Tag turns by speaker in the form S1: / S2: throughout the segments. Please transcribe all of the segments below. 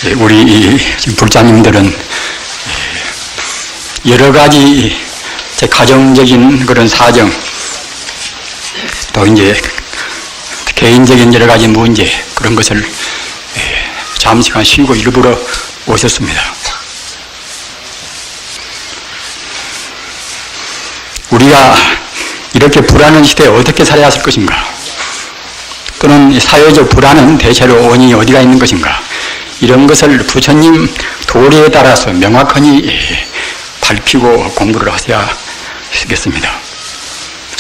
S1: 우리 지금 불자님들은 여러 가지 제 가정적인 그런 사정, 또 이제 개인적인 여러 가지 문제, 그런 것을 잠시간 쉬고 일부러 오셨습니다. 우리가 이렇게 불안한 시대에 어떻게 살아야 할 것인가? 또는 사회적 불안은 대체로 원인이 어디가 있는 것인가? 이런 것을 부처님 도리에 따라서 명확하니 밝히고 공부를 하셔야 하겠습니다.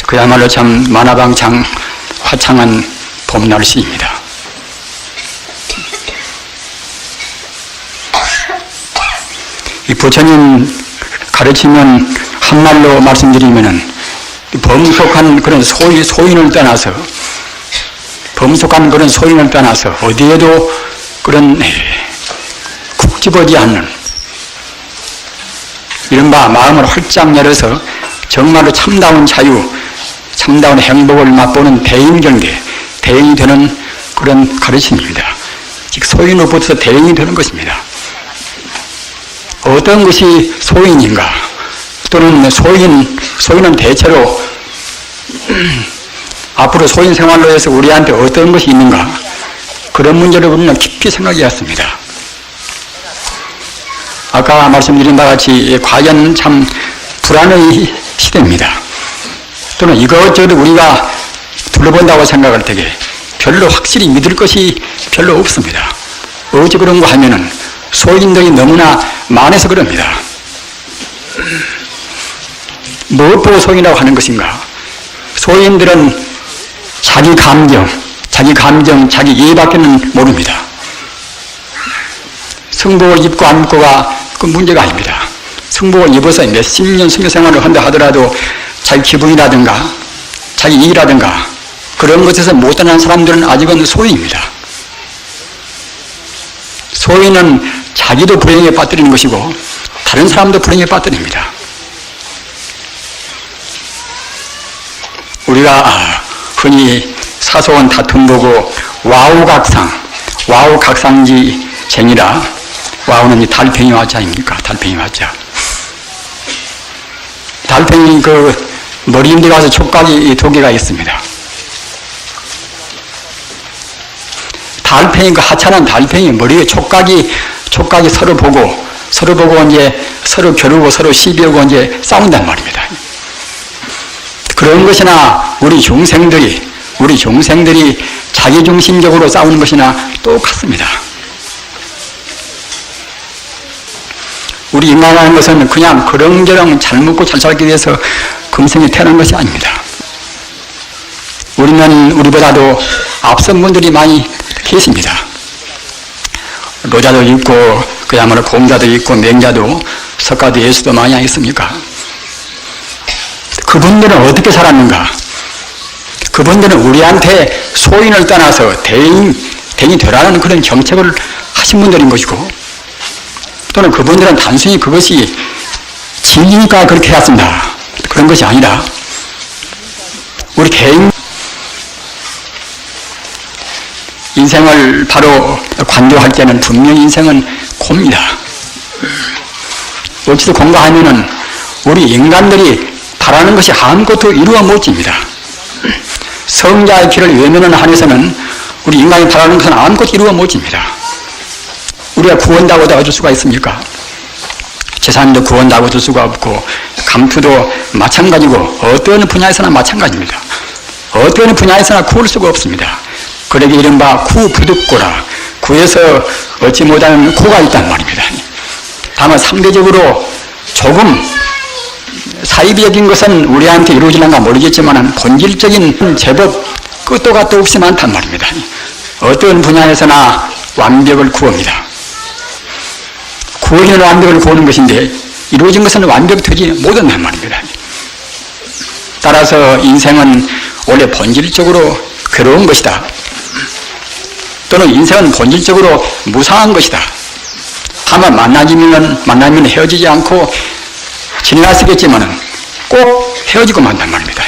S1: 그야말로 참 만화방창 화창한 봄 날씨입니다. 이 부처님 가르치면 한말로 말씀드리면은 범속한 그런 소인을 떠나서 어디에도 그런 쿡 집어지 않는 이른바 마음을 활짝 열어서 정말로 참다운 자유, 참다운 행복을 맛보는 대인경계, 대인이 되는 그런 가르침입니다. 즉 소인으로부터 대인이 되는 것입니다. 어떤 것이 소인인가? 또는 소인은 대체로 앞으로 소인 생활로 해서 우리한테 어떤 것이 있는가? 그런 문제를 우리는 깊이 생각해야 했습니다. 아까 말씀드린 바와 같이 과연 참 불안의 시대입니다. 또는 이것저것 우리가 둘러본다고 생각할 때에 별로 확실히 믿을 것이 별로 없습니다. 어찌 그런가 하면은 소인들이 너무나 많아서 그럽니다. 무엇 보고 소인이라고 하는 것인가? 소인들은 자기 감정, 자기 이해밖에는 모릅니다. 성복을 입고 안 입고가 그 문제가 아닙니다. 성복을 입어서 몇십 년 성교생활을 한다 하더라도 자기 기분이라든가 자기 이익이라든가 그런 것에서 못 떠난 사람들은 아직은 소인입니다. 소인은 자기도 불행에 빠뜨리는 것이고 다른 사람도 불행에 빠뜨립니다. 우리가 흔히 사소한 다툼 보고 와우각상지 쟁이라. 와우는 달팽이 화자 아닙니까? 달팽이 화자. 달팽이 그 머리인데 가서 촉각이 두 개가 있습니다. 달팽이 그 하찮은 달팽이 머리에 촉각이 서로 보고 이제 서로 겨루고 서로 시비하고 이제 싸운단 말입니다. 그런 것이나 우리 중생들이 자기중심적으로 싸우는 것이나 똑같습니다. 우리 인간이라는 것은 그냥 그렁저렁 잘 먹고 잘 살기 위해서 금생에 태어난 것이 아닙니다. 우리는 우리보다도 앞선 분들이 많이 계십니다. 노자도 있고 그야말로 공자도 있고 맹자도 석가도 예수도 많이 하겠습니까? 그분들은 어떻게 살았는가? 그분들은 우리한테 소인을 떠나서 대인이 되라는 그런 정책을 하신 분들인 것이고, 또는 그분들은 단순히 그것이 진리니까 그렇게 해왔습니다. 그런 것이 아니라 우리 개인 인생을 바로 관조할 때는 분명히 인생은 곱니다. 어찌도 공부하면은 우리 인간들이 바라는 것이 아무것도 이루어 못 집니다. 성자의 길을 외면하는 한에서는 우리 인간이 바라는 것은 아무것도 이루어 못 집니다. 우리가 구원다고도 얻을 수가 있습니까? 재산도 구원다고 얻을 수가 없고, 감투도 마찬가지고, 어떤 분야에서나 마찬가지입니다. 어떤 분야에서나 구할 수가 없습니다. 그러기 이른바 구부득고라. 구에서 얻지 못하는 고가 있단 말입니다. 다만 상대적으로 조금 사이비적인 것은 우리한테 이루어지는가 모르겠지만 본질적인 제법 끝도 갓도 없이 많단 말입니다. 어떤 분야에서나 완벽을 구합니다. 구원이라는 완벽을 구하는 것인데 이루어진 것은 완벽되지 못한단 말입니다. 따라서 인생은 원래 본질적으로 괴로운 것이다. 또는 인생은 본질적으로 무상한 것이다. 다만 만나면 헤어지지 않고 지나가시겠지만은 꼭 헤어지고 만단 말입니다.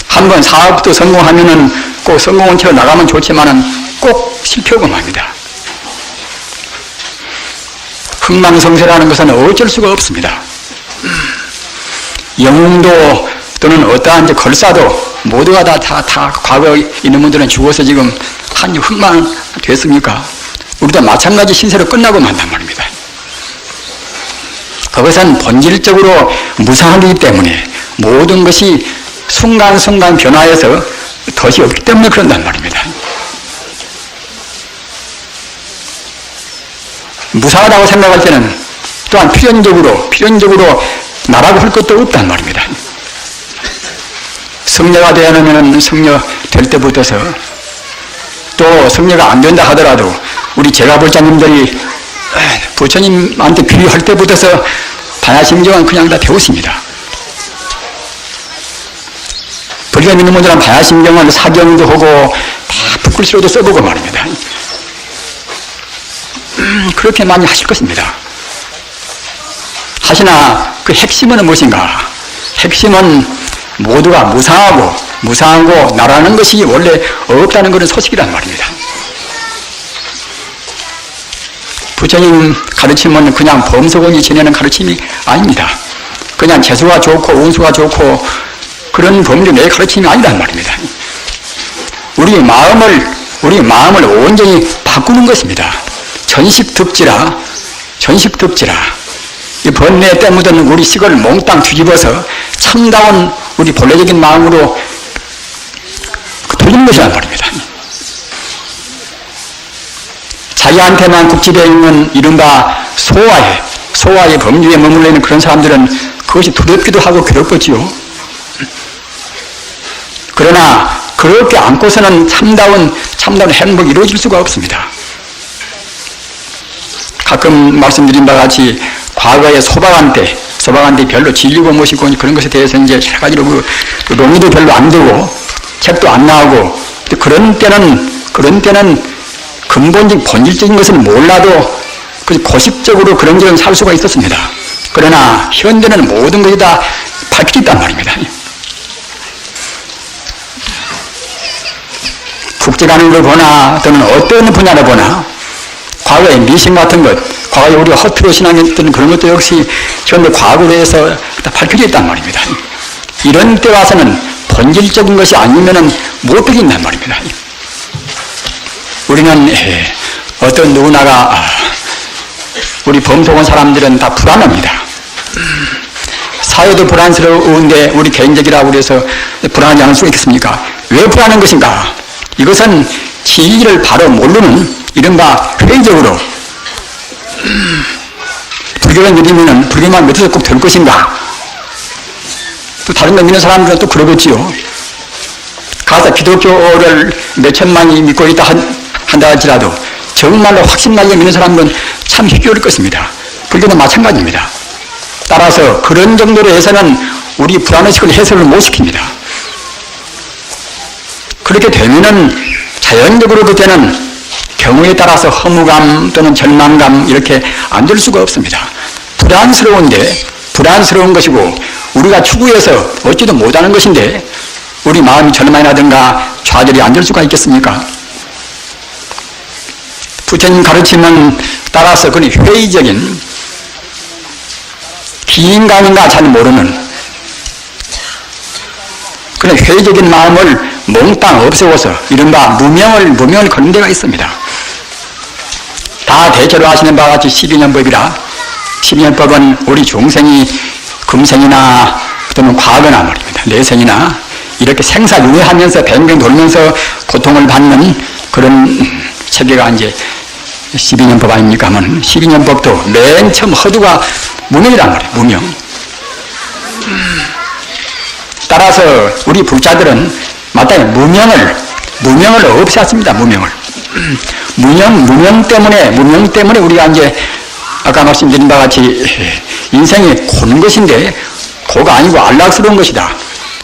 S1: 한번 사업도 성공하면은 꼭 성공한 채로 나가면 좋지만은 꼭 실패하고 맙니다. 흥망성쇠라는 것은 어쩔 수가 없습니다. 영웅도 또는 어떠한 걸사도 모두가 다 과거에 있는 분들은 죽어서 지금 한 흥망됐습니까? 우리도 마찬가지 신세로 끝나고 만단 말입니다. 그것은 본질적으로 무상하기 때문에 모든 것이 순간순간 변화해서 덫이 없기 때문에 그런단 말입니다. 무상하다고 생각할 때는 또한 필연적으로 나라고 할 것도 없단 말입니다. 성녀가 되려면 성녀 될 때부터서 또 성녀가 안 된다 하더라도 우리 제가볼자님들이 부처님한테 비유할 때부터서 반야심경은 그냥 다 배웠습니다. 불교 믿는 분들은 반야심경은 사경도 하고 다 붓글씨로도 써보고 말입니다. 그렇게 많이 하실 것입니다. 하시나 그 핵심은 무엇인가? 핵심은 모두가 무상하고 나라는 것이 원래 없다는 그런 소식이란 말입니다. 부처님 가르침은 그냥 범소공이 지내는 가르침이 아닙니다. 그냥 재수가 좋고 운수가 좋고 그런 범주 내 가르침이 아니란 말입니다. 우리 마음을 온전히 바꾸는 것입니다. 전식득지라 이 번뇌에 때 묻은 우리 식을 몽땅 뒤집어서 참다운 우리 본래적인 마음으로 돌리는 것이란 말입니다. 자기한테만 국집해 있는 이른바 소화의 범주에 머물러 있는 그런 사람들은 그것이 두렵기도 하고 괴롭겠지요. 그러나 그렇게 안고서는 참다운 행복이 이루어질 수가 없습니다. 가끔 말씀드린 바와 같이 과거에 소박한테 별로 질리고 모시고 그런 것에 대해서 이제 여러 가지로 그 논의도 별로 안 되고 책도 안 나오고 그런 때는 근본적 본질적인 것을 몰라도 고식적으로 그런 길은 살 수가 있었습니다. 그러나 현대는 모든 것이 다 밝혀져 있단 말입니다. 국제 가는 걸 보나 또는 어떤 분야를 보나 과거의 미신 같은 것, 과거에 우리가 허투루 신앙했던 그런 것도 역시 현대 과거로 해서 다 밝혀져 있단 말입니다. 이런 때 와서는 본질적인 것이 아니면은 못 되겠단 말입니다. 우리는 어떤 누구나가 우리 범속한 사람들은 다 불안합니다. 사회도 불안스러운데 우리 개인적이라고 그래서 불안하지 않을 수가 있겠습니까? 왜 불안한 것인가? 이것은 진리를 바로 모르는 이른바 회의적으로 불교를 믿으면 불교만 믿어서 꼭 될 것인가? 또 다른 거 믿는 사람들은 또 그러겠지요. 가서 기독교를 몇 천만이 믿고 있다 한다 할지라도 정말로 확신나게 믿는 사람들은 참 희귀할 것입니다. 불교도 마찬가지입니다. 따라서 그런 정도로 해서는 우리 불안의식을 해소를 못 시킵니다. 그렇게 되면은 자연적으로 그때는 경우에 따라서 허무감 또는 절망감 이렇게 안 들 수가 없습니다. 불안스러운 것이고 우리가 추구해서 얻지도 못하는 것인데 우리 마음이 절망이라든가 좌절이 안 될 수가 있겠습니까? 부처님 가르침은 따라서 그런 회의적인 기인감인가 잘 모르는 그런 회의적인 마음을 몽땅 없애고서 이른바 무명을 거는 데가 있습니다. 다 대체로 하시는 바와 같이 12년법이라 12년법은 우리 중생이 금생이나 또는 과거나 말입니다. 내생이나 이렇게 생사윤회하면서 뱅뱅 돌면서 고통을 받는 그런 체계가 이제 12년법 아닙니까? 하면 12년법도 맨 처음 허두가 무명이란 말이에요. 무명. 따라서 우리 불자들은 마땅히 무명을 없애었습니다. 무명 때문에 우리가 이제 아까 말씀드린 바와 같이 인생이 고는 것인데 고가 아니고 안락스러운 것이다.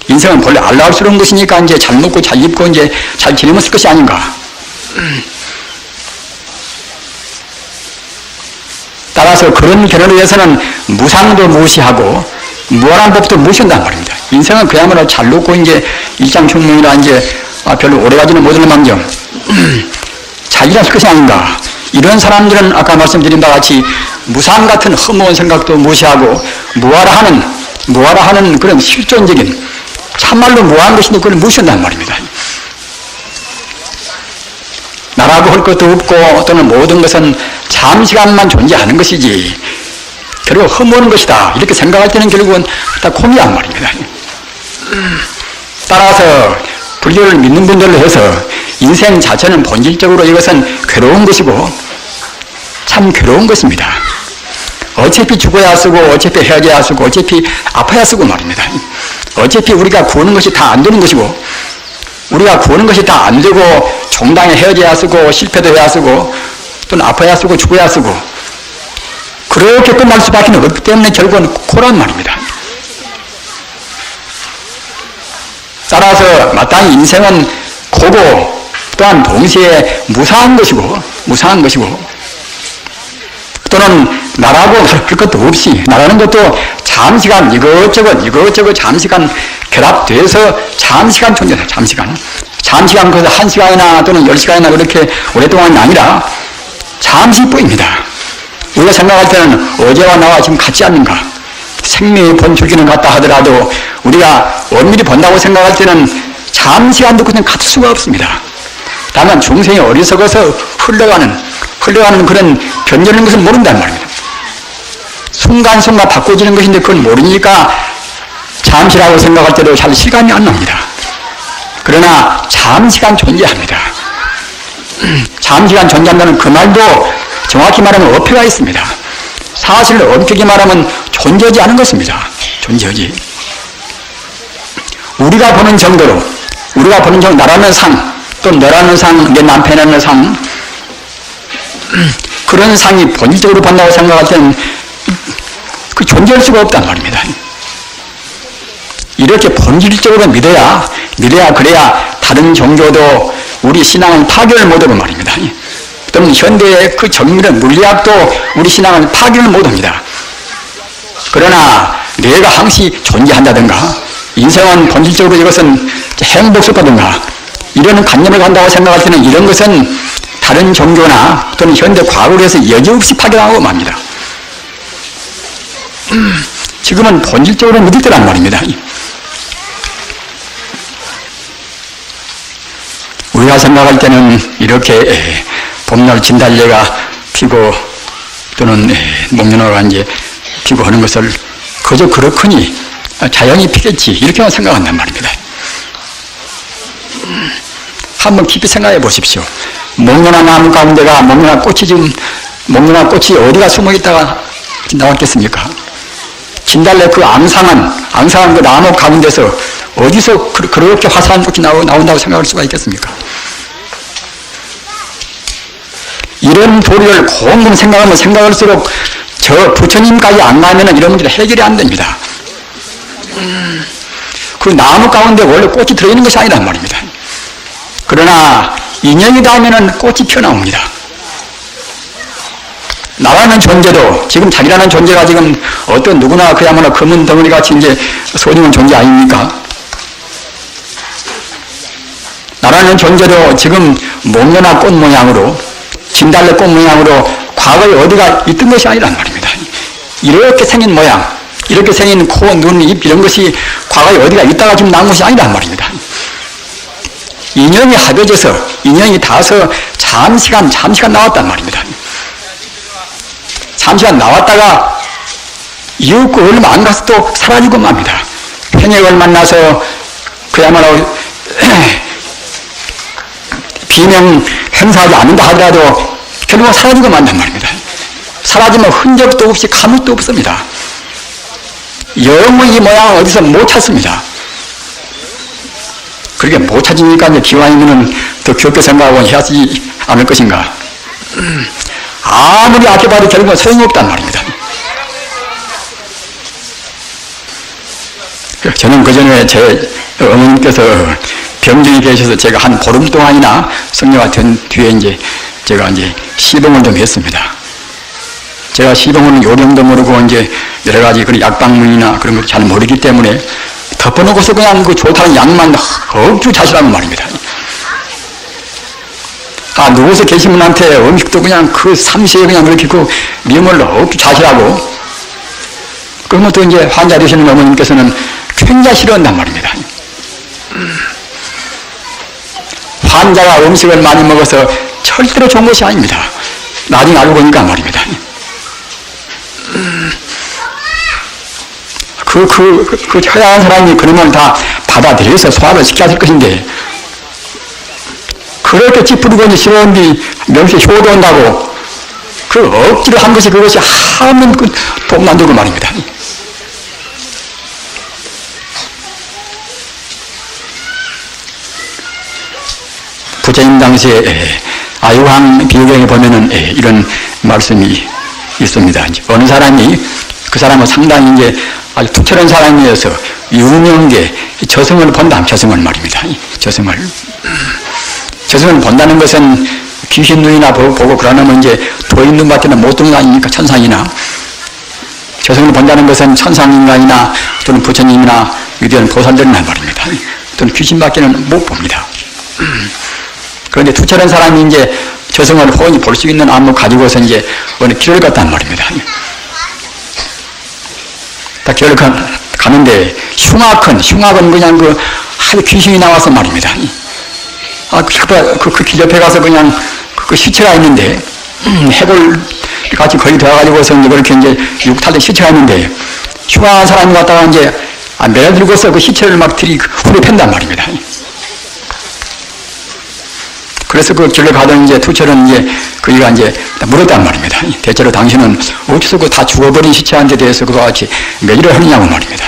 S1: 인생은 본래 안락스러운 것이니까 이제 잘 먹고 잘 입고 이제 잘 지내면 쓸 것이 아닌가. 따라서 그런 견해로 해서는 무상도 무시하고 무한한 법도 무시한단 말입니다. 인생은 그야말로 잘 놓고 이제 일장충명이라 이제 별로 오래가지는 못하는 망정 잘 일할 것이 아닌가. 이런 사람들은 아까 말씀드린 바와 같이 무상 같은 허무한 생각도 무시하고 무하라 하는 그런 실존적인 참말로 무한 것인데 그걸 무시한단 말입니다. 나라고 할 것도 없고 또는 모든 것은 잠시간만 존재하는 것이지 결국 허무한 것이다 이렇게 생각할 때는 결국은 다 공이란 말입니다. 따라서 불교를 믿는 분들로 해서 인생 자체는 본질적으로 이것은 괴로운 것이고 참 괴로운 것입니다. 어차피 죽어야 쓰고 어차피 헤어져야 쓰고 어차피 아파야 쓰고 말입니다. 어차피 우리가 구하는 것이 다 안 되는 것이고 우리가 구하는 것이 다 안 되고 종당에 헤어져야 쓰고 실패도 해야 쓰고 또는 아파야 쓰고 죽어야 쓰고 그렇게 끝날 수밖에 없기 때문에 결국은 고란 말입니다. 따라서 마땅히 인생은 고고 또한 동시에 무상한 것이고 또는 나라고 할 것도 없이 나라는 것도 잠시간 이것저것 잠시간 결합돼서 잠시간 존재해요. 잠시간 그래서 1시간이나 또는 10시간이나 그렇게 오랫동안이 아니라 잠시뿐입니다. 우리가 생각할 때는 어제와 나와 지금 같지 않는가? 생명의 본줄기는 같다 하더라도 우리가 엄밀히 본다고 생각할 때는 잠시간도 그냥 같을 수가 없습니다. 다만 중생이 어리석어서 흘러가는 그런 변전하는 것을 모른단 말입니다. 순간순간 바꿔지는 것인데 그걸 모르니까 잠시라고 생각할 때도 잘 실감이 안 납니다. 그러나 잠시간 존재합니다. 잠시간 존재한다는 그 말도 정확히 말하면 어폐가 있습니다. 사실 엄격히 말하면 존재하지 않은 것입니다. 존재하지. 우리가 보는 정도로 나라는 상, 또 너라는 상, 내 남편이라는 상 그런 상이 본질적으로 본다고 생각할 때는 그 존재할 수가 없단 말입니다. 이렇게 본질적으로 믿어야 그래야 다른 종교도 우리 신앙은 파괴를 못하고 말입니다. 또는 현대의 그 정밀한 물리학도 우리 신앙은 파괴를 못합니다. 그러나 내가 항시 존재한다든가 인생은 본질적으로 이것은 행복속하든가 이런 관념을 간다고 생각할 때는 이런 것은 다른 종교나 또는 현대 과거로 해서 여지없이 파괴하고 맙니다. 지금은 본질적으로 믿을 때란 말입니다. 우리가 생각할 때는 이렇게 봄날 진달래가 피고 또는 목련화가 이제 피고 하는 것을 그저 그렇거니 자연이 피겠지 이렇게만 생각한단 말입니다. 한번 깊이 생각해 보십시오. 목련화 나무 가운데가 목련화 꽃이 어디가 숨어 있다가 나왔겠습니까? 진달래 그 앙상한 그 나무 가운데서 어디서 그렇게 화사한 꽃이 나온다고 생각할 수가 있겠습니까? 이런 도리를 곰곰 생각하면 생각할수록 저 부처님까지 안 가면은 이런 문제는 해결이 안 됩니다. 그 나무 가운데 원래 꽃이 들어있는 것이 아니란 말입니다. 그러나 인연이 닿으면은 꽃이 피어나옵니다. 나라는 존재도 지금 자기라는 존재가 지금 어떤 누구나 그야말로 검은 덩어리 같이 이제 소중한 존재 아닙니까? 나라는 존재도 지금 목련화 꽃 모양으로 진달래 꽃 모양으로 과거에 어디가 있던 것이 아니란 말입니다. 이렇게 생긴 모양, 이렇게 생긴 코, 눈, 입 이런 것이 과거에 어디가 있다가 지금 나온 것이 아니란 말입니다. 인연이 합해져서 인연이 닿아서 잠시간 나왔단 말입니다. 잠시간 나왔다가 이윽고 얼마 안 가서 또 사라지고 맙니다. 편역을 만나서 그야말로 비명 행사하지 않는다 하더라도 결국은 사라지고 만단 말입니다. 사라지면 흔적도 없이 가물도 없습니다. 영원히 이 모양을 어디서 못 찾습니다. 그렇게 못 찾으니까 이제 기왕이면은 더 깊게 생각하고 해야지 않을 것인가. 아무리 아껴봐도 결국은 소용없단 말입니다. 저는 그 전에 제 어머님께서 병중이 계셔서 제가 한 보름 동안이나 성녀가 된 뒤에 이제 제가 이제 시봉을 좀 했습니다. 제가 시봉은 요령도 모르고 이제 여러 가지 그런 약방문이나 그런 걸 잘 모르기 때문에 덮어놓고서 그냥 그 좋다는 약만 억주 자시라는 말입니다. 누워서 계신 분한테 음식도 그냥 그 삼시에 그냥 그렇게 그 미움을 없이 좌시하고, 그러면 또 이제 환자 되시는 어머님께서는 굉장히 싫어한단 말입니다. 환자가 음식을 많이 먹어서 절대로 좋은 것이 아닙니다. 나중에 알고 보니까 말입니다. 그 처량한 사람이 그러면 다 받아들여서 소화를 시켜야 될 것인데, 그렇게 찌푸리고 이제 싫어하는데 명시에 효도 온다고, 그 억지로 한 것이 그것이 하면 그 도움 안 되고 말입니다. 부처님 당시에 아유황 비유경에 보면은 이런 말씀이 있습니다. 어느 사람이, 그 사람은 상당히 이제 아주 투철한 사람이어서 유명계 저승을 본다. 저승을 말입니다. 저승을 본다는 것은 귀신 눈이나 보고 그러면 이제 도인 눈밖에는 못 보는 거 아닙니까? 천상이나. 저승을 본다는 것은 천상인간이나 또는 부처님이나 위대한 보살들이나 말입니다. 또는 귀신밖에는 못 봅니다. 그런데 투철한 사람이 이제 저승을 훤히 볼 수 있는 안목 가지고서 이제 어느 길을 갔단 말입니다. 딱 길을 가는데 흉악은 그냥 아주 귀신이 나와서 말입니다. 그 길 옆에 가서 그냥 그 시체가 있는데, 해골 같이 거의 되어가지고서 이제 그렇게 이제 육탈된 시체가 있는데, 흉악한 사람이 갔다가 이제 매달들고서 그 시체를 막 후려 팬단 말입니다. 그래서 그 길을 가던 이제 투철은 이제 그이가 이제 물었단 말입니다. 대체로 당신은 어디서 그 다 죽어버린 시체한테 대해서 그와 같이 매질을 하느냐고 말입니다.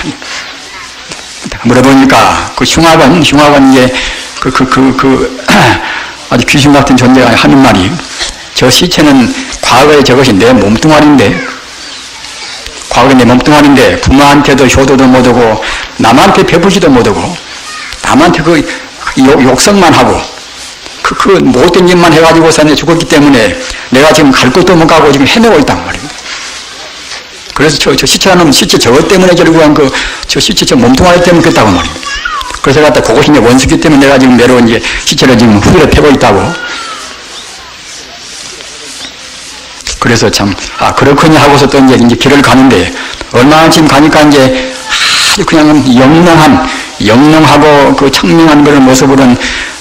S1: 물어보니까 그 흉악은 이제 아주 귀신 같은 존재가 하는 말이, 저 시체는 과거에 저것이 내 몸뚱아리인데 부모한테도 효도도 못하고 남한테 베푸지도 못하고 남한테 그 욕성만 하고 그 못된 짓만 해가지고서 죽었기 때문에 내가 지금 갈 곳도 못 가고 지금 헤매고 있단 말입니다. 그래서 저 시체라는 시체 저것 때문에 결국은 저 시체 저 몸뚱아리 때문에 그랬다고 말입니다. 그래서 갖다 그것이 이제 원수기 때문에 내가 지금 내려온 이제 시체를 지금 후회를 패고 있다고. 그래서 참, 그렇거니 하고서 또 이제 길을 가는데, 얼마나 지금 가니까 이제 아주 그냥 영롱하고 그 청명한 그런 모습으로는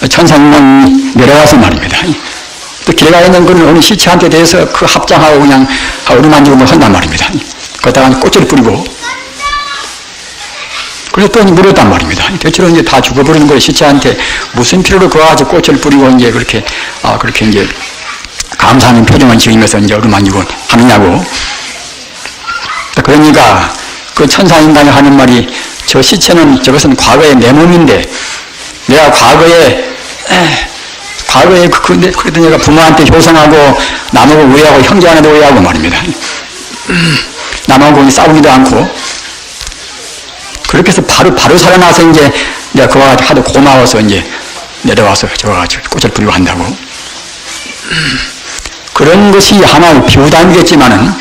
S1: 천상인간이 내려와서 말입니다. 또 길에 가 있는 그런 어느 시체한테 대해서 그 합장하고 그냥 어루만지고 뭐 한단 말입니다. 거기다가 꽃을 뿌리고, 그래서 또 물었단 말입니다. 대체로 이제 다 죽어버리는 거예요. 시체한테 무슨 필요로 그와 같이 꽃을 뿌리고 이제 그렇게 이제 감사하는 표정을 지으면서 이제 어루만지고 하느냐고. 그러니까 그 천상인간이 하는 말이, 저 시체는 저것은 과거의 내 몸인데, 내가 과거에 그래도 내가 부모한테 효성하고 남하고 우애하고 형제간에도 우애하고 말입니다. 남하고 싸우기도 않고, 그렇게 해서 바로 살아나서 이제 내가 그와 같이 하도 고마워서 이제 내려와서 저와 같이 꽃을 뿌리고 한다고. 그런 것이 하나의 비유담이겠지만은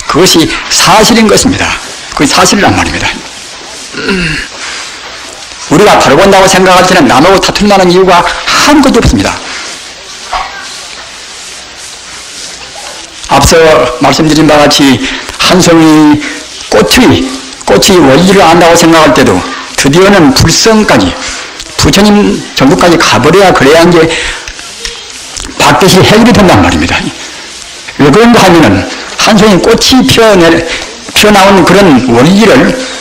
S1: 그것이 사실인 것입니다. 그게 사실이란 말입니다. 우리가 바로 본다고 생각할 때는 남하고 다툴 만한 이유가 아무것도 없습니다. 앞서 말씀드린 바와 같이 한 송이 꽃이 원리를 안다고 생각할 때도 드디어는 불성까지, 부처님 정도까지 가버려야 그래야 이제 반드시 해결이 된단 말입니다. 왜 그런가 하면은 한 송이 꽃이 피어나온 그런 원리를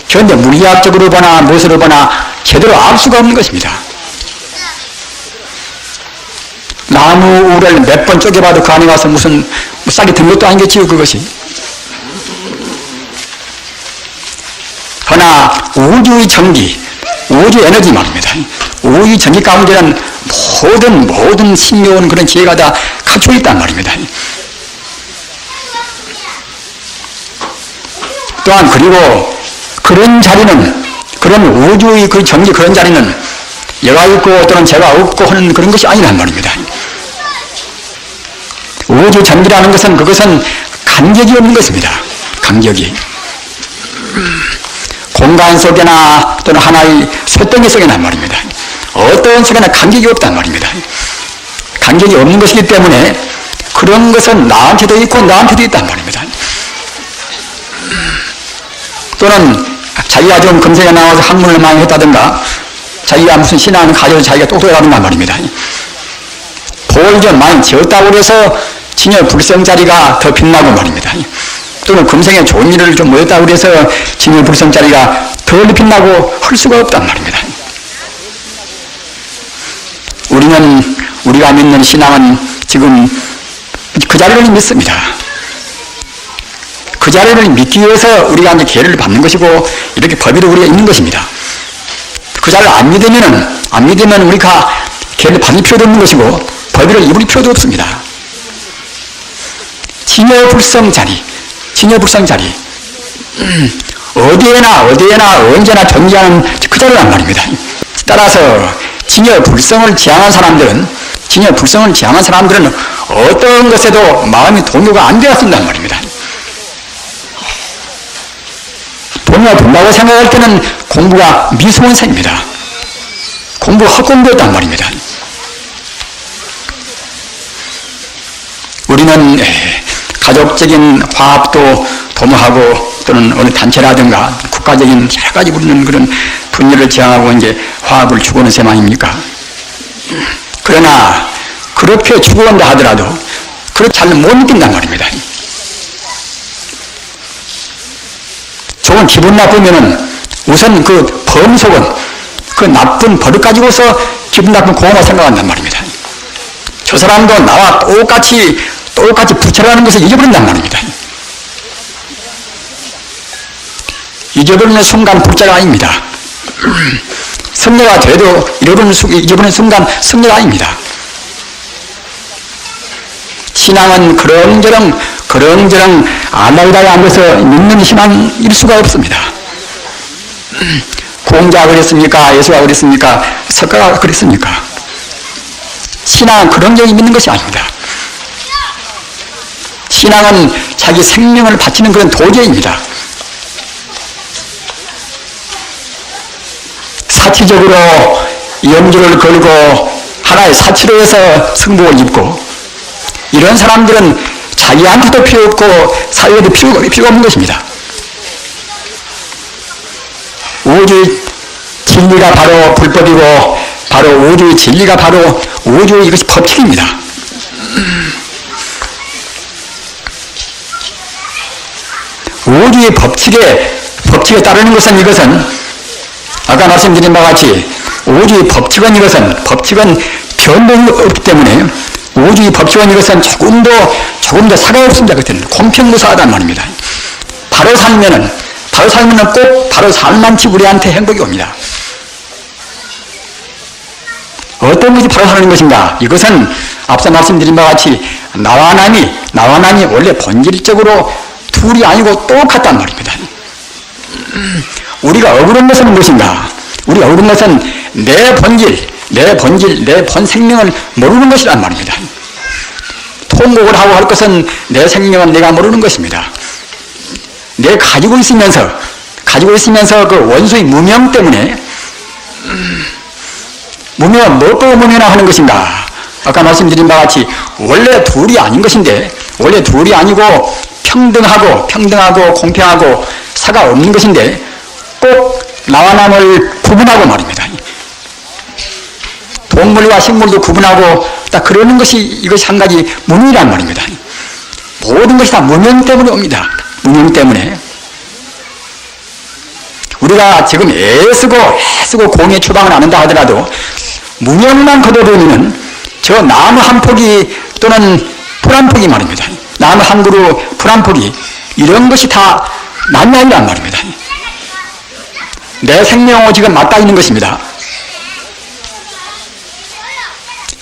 S1: 그런데 물리학적으로 보나 무엇으로 보나 제대로 알 수가 없는 것입니다. 나무를 몇 번 쪼개봐도 그 안에 가서 무슨 싹이 든 것도 아니겠지요, 그것이. 그러나 우주의 전기, 우주 에너지 말입니다. 우주의 전기 가운데는 모든 신묘한 그런 지혜가 다 갖춰 있단 말입니다. 또한 그리고 그런 자리는, 그런 우주의 그 전기 그런 자리는 여가 있고 또는 제가 없고 하는 그런 것이 아니란 말입니다. 우주 전기라는 것은 그것은 간격이 없는 것입니다. 간격이. 공간 속에나 또는 하나의 쇳덩이 속에나 말입니다. 어떤 속에나 간격이 없단 말입니다. 간격이 없는 것이기 때문에 그런 것은 나한테도 있고 나한테도 있단 말입니다. 또는 자기가 좀 검색에 나와서 학문을 많이 했다든가 자기가 무슨 신앙을 가져서 자기가 똑똑하다든가 말입니다. 복을 좀 많이 지었다고 해서 진여 불성자리가 더 빛나고 말입니다. 또는 금생에 좋은 일을 좀 모였다고 해서 진여 불성자리가 덜 빛나고 할 수가 없단 말입니다. 우리가 믿는 신앙은 지금 그 자리를 믿습니다. 그 자리를 믿기 위해서 우리가 이제 계를 받는 것이고 이렇게 법의로 우리가 있는 것입니다. 그 자리를 안 믿으면 우리가 계를 받을 필요도 없는 것이고 법의를 입을 필요도 없습니다. 진여불성자리 어디에나 언제나 존재하는 그 자리란 말입니다. 따라서 진여불성을 지향한 사람들은 어떤 것에도 마음이 동요가 안 되었습니다 말입니다. 동요가 된다고 생각할 때는 공부가 미수원생입니다. 공부가 헛공부였단 말입니다. 우리는 가족적인 화합도 도모하고 또는 어느 단체라든가 국가적인 여러 가지 우리는 그런 분열을 지향하고 이제 화합을 추구하는 셈 아닙니까? 그러나 그렇게 추구한다 하더라도 그렇게 잘 못 느낀단 말입니다. 조금 기분 나쁘면은 우선 그 범속은 그 나쁜 버릇 가지고서 기분 나쁜 고마워 생각한단 말입니다. 저 사람도 나와 똑같이 부처라는 것을 잊어버린단 말입니다. 잊어버리는 순간 부처가 아닙니다. 성례가 돼도 잊어버리는 순간 성례가 아닙니다. 신앙은 그런저런 알라이다에 앉아서 믿는 신앙일 수가 없습니다. 공자가 그랬습니까? 예수가 그랬습니까? 석가가 그랬습니까? 신앙은 그런저런 믿는 것이 아닙니다. 신앙은 자기 생명을 바치는 그런 도제입니다. 사치적으로 염주를 걸고 하나의 사치로 해서 승복을 입고 이런 사람들은 자기한테도 필요 없고 사회에도 필요가 없는 것입니다. 우주의 진리가 바로 불법이고 바로 우주의 진리가 바로 우주의 이것이 법칙입니다. 우주의 법칙에 따르는 것은 이것은 아까 말씀드린 바와 같이 우주의 법칙은 변동이 없기 때문에 우주의 법칙은 이것은 조금 더 사가 없습니다. 그때는 공평무사하단 말입니다. 바로 살면은 꼭 바로 살만치 우리한테 행복이 옵니다. 어떤 것이 바로 사는 것인가? 이것은 앞서 말씀드린 바와 같이 나와 남이 원래 본질적으로 둘이 아니고 똑같단 말입니다. 우리가 억울한 것은 무엇인가? 우리가 억울한 것은 내 본 생명을 모르는 것이란 말입니다. 통곡을 하고 할 것은 내 생명은 내가 모르는 것입니다. 내가 가지고 있으면서 그 원수의 무명 때문에 무명은 무엇보고 무명이라 하는 것인가? 아까 말씀드린 바와 같이 원래 둘이 아닌 것인데 원래 둘이 아니고 평등하고 공평하고 사가 없는 것인데 꼭 나와 남을 구분하고 말입니다. 동물과 식물도 구분하고 딱 그러는 것이 이것이 한 가지 무명이란 말입니다. 모든 것이 다 무명 때문에 옵니다. 무명 때문에. 우리가 지금 애쓰고 공에 추방을 안 한다 하더라도 무명만 거둬들이면 저 나무 한 포기 또는 풀 한 포기 말입니다. 나무 한 그루 풀 한 포기 이런 것이 다 난양이란 말입니다. 내 생명하고 지금 맞닿아 있는 것입니다.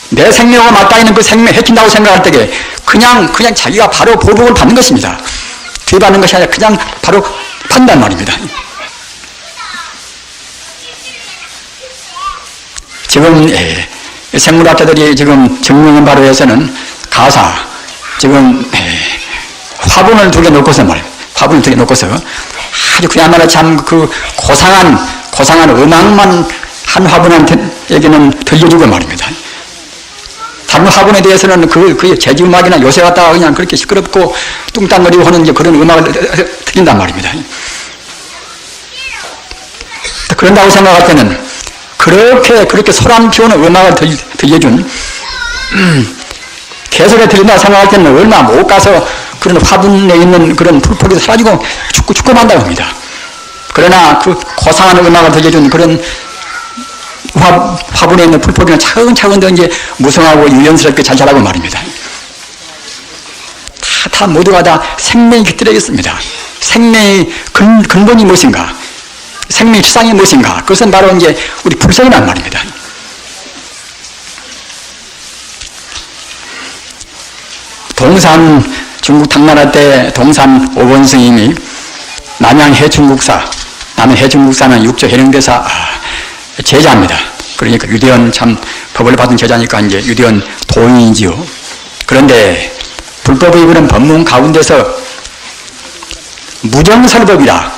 S1: 내 생명하고 맞닿아 있는 그 생명 해친다고 생각할 때에 그냥 자기가 바로 보복을 받는 것입니다. 뒤받는 것이 아니라 그냥 바로 판단 말입니다. 지금 생물학자들이 지금 증명한 바로 해서는 가사 지금 화분을 두 개 놓고서 아주 그야말로 참 그 고상한 음악만 한 화분한테에게는 들려주고 말입니다. 다른 화분에 대해서는 그 재즈 음악이나 요새 갖다가 그냥 그렇게 시끄럽고 뚱땅거리고 하는 이제 그런 음악을 틀린단 말입니다. 그런다고 생각할 때는 그렇게 소란 피우는 음악을 들려준 개석에 들린다고 생각할 때는 얼마 못 가서 그런 화분에 있는 그런 풀포기도 사라지고 죽고 만다고 합니다. 그러나 그 고상한 음악을 들려준 그런 화분에 있는 풀포기는 차근차근 더 이제 무성하고 유연스럽게 잘 자라고 말입니다. 다 모두가 다 생명이 깃들어 있습니다. 생명의 근본이 무엇인가? 생명의 추상이 무엇인가? 그것은 바로 이제 우리 불성이란 말입니다. 동산 중국 당나라 때 동산 오본 스님이 남양 해충국사, 남양 해충국사는 육조 해령대사 제자입니다. 그러니까 유대원 참 법을 받은 제자니까 이제 유대원 도인이지요. 그런데 불법의 그런 법문 가운데서 무정설법이라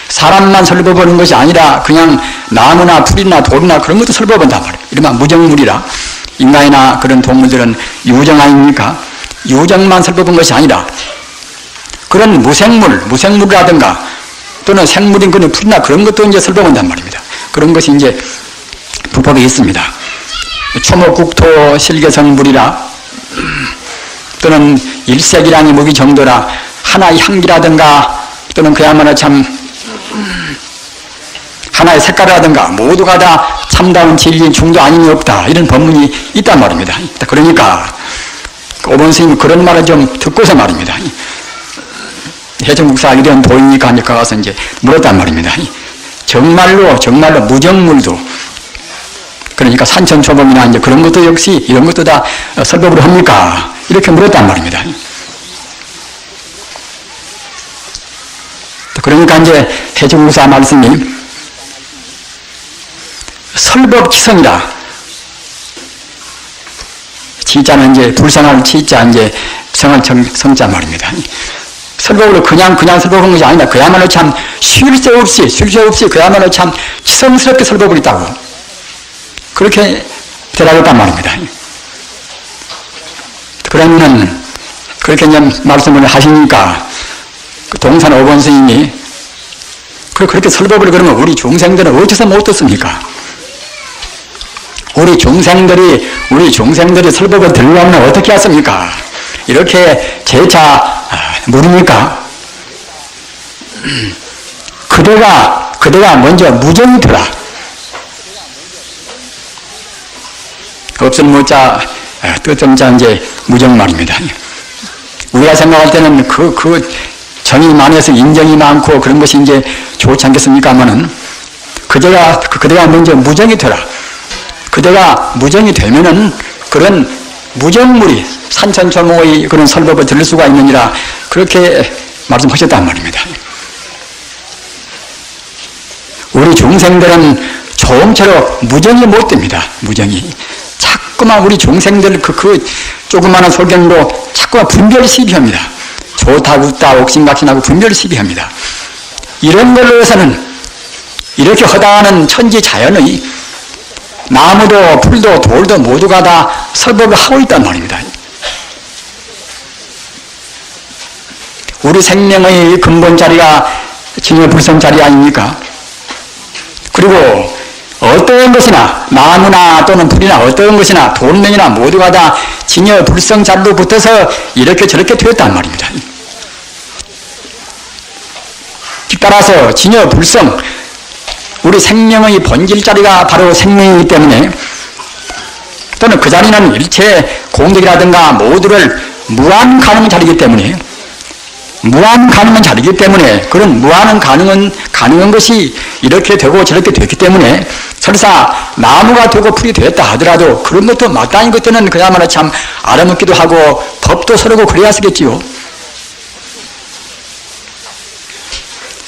S1: 사람만 설법하는 것이 아니라 그냥 나무나 풀이나 돌이나 그런 것도 설법한단 말이에요. 이러면 무정물이라 인간이나 그런 동물들은 유정 아닙니까? 유정만 설법한 것이 아니라 그런 무생물이라든가 또는 생물인 그런 풀이나 그런 것도 이제 설법한단 말입니다. 그런 것이 이제 불법에 있습니다. 초목국토 실개성물이라 또는 일색이랑이 무기 정도라 하나의 향기라든가 또는 그야말로 참 하나의 색깔이라든가 모두가 다 참다운 진리인 중도 아님이 없다 이런 법문이 있단 말입니다. 그러니까 오본 스님이 그런 말을 좀 듣고서 말입니다. 해충국사 유대원 도인이니까 가서 이제 물었단 말입니다. 정말로 무정물도 그러니까 산천초범이나 이제 그런 것도 역시 이런 것도 다 설법으로 합니까? 이렇게 물었단 말입니다. 그러니까 이제 해충국사 말씀이 설법치성이라 지자는 이제 불성할 치자 이제 성할 성자 말입니다. 설법으로 그냥 설법한 것이 아니라 그야말로 참 쉴 새 없이 그야말로 참 치성스럽게 설법을 했다고 그렇게 대답했단 말입니다. 그러면 그렇게 이제 말씀을 하시니까 그 동산 오본 스님이 그렇게 설법을 그러면 우리 중생들은 어째서 못 듣습니까? 우리 중생들이 설법을 들으려면 어떻게 하십니까? 이렇게 재차 물으니까 그대가 먼저 무정이 되라. 없을 못자 뜻점자 이제 무정 말입니다. 우리가 생각할 때는 그 정이 많아서 인정이 많고 그런 것이 이제 좋지 않겠습니까만은 그대가 먼저 무정이 되라. 그대가 무정이 되면은 그런 무정물이 산천초목의 그런 설법을 들을 수가 있느니라 그렇게 말씀하셨단 말입니다. 우리 중생들은 조금처럼 무정이 못 됩니다. 무정이. 자꾸만 우리 중생들 그 조그마한 소견으로 자꾸만 분별 시비합니다. 좋다 웃다 옥신각신하고 분별 시비합니다. 이런 걸로 해서는 이렇게 허다하는 천지 자연의 나무도 풀도 돌도 모두가 다 설법을 하고 있단 말입니다. 우리 생명의 근본 자리가 진여불성 자리 아닙니까? 그리고 어떤 것이나 나무나 또는 풀이나 어떤 것이나 돌멩이나 모두가 다 진여불성 자리로 붙어서 이렇게 저렇게 되었단 말입니다. 따라서 진여불성 우리 생명의 본질 자리가 바로 생명이기 때문에 또는 그 자리는 일체 공덕이라든가 모두를 무한 가능한 자리이기 때문에 그런 무한 가능한 것이 이렇게 되고 저렇게 됐기 때문에 설사 나무가 되고 풀이 되었다 하더라도 그런 것도 마땅히 그때는 그야말로 참 알아먹기도 하고 법도 서르고 그래야 쓰겠지요.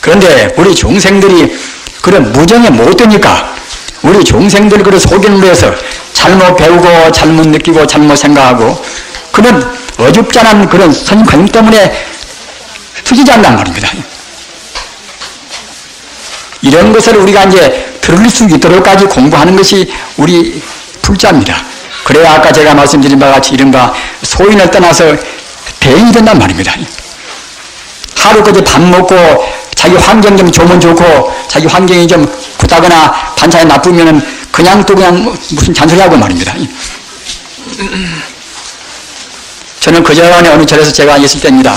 S1: 그런데 우리 중생들이 그런 무정에 못 되니까 우리 중생들 그런 소견으로 해서 잘못 배우고 잘못 느끼고 잘못 생각하고 그런 어줍잖은 그런 선관념 때문에 틀리지 않단 말입니다. 이런 것을 우리가 이제 들을 수 있도록까지 공부하는 것이 우리 풀자입니다. 그래야 아까 제가 말씀드린 바와 같이 이른바 소인을 떠나서 대인이 된단 말입니다. 하루까지 밥 먹고 자기 환경 좀 좋으면 좋고 자기 환경이 좀 굳다거나 반찬이 나쁘면 그냥 또 그냥 무슨 잔소리하고 말입니다. 저는 그전에 어느 절에서 제가 있을 때입니다.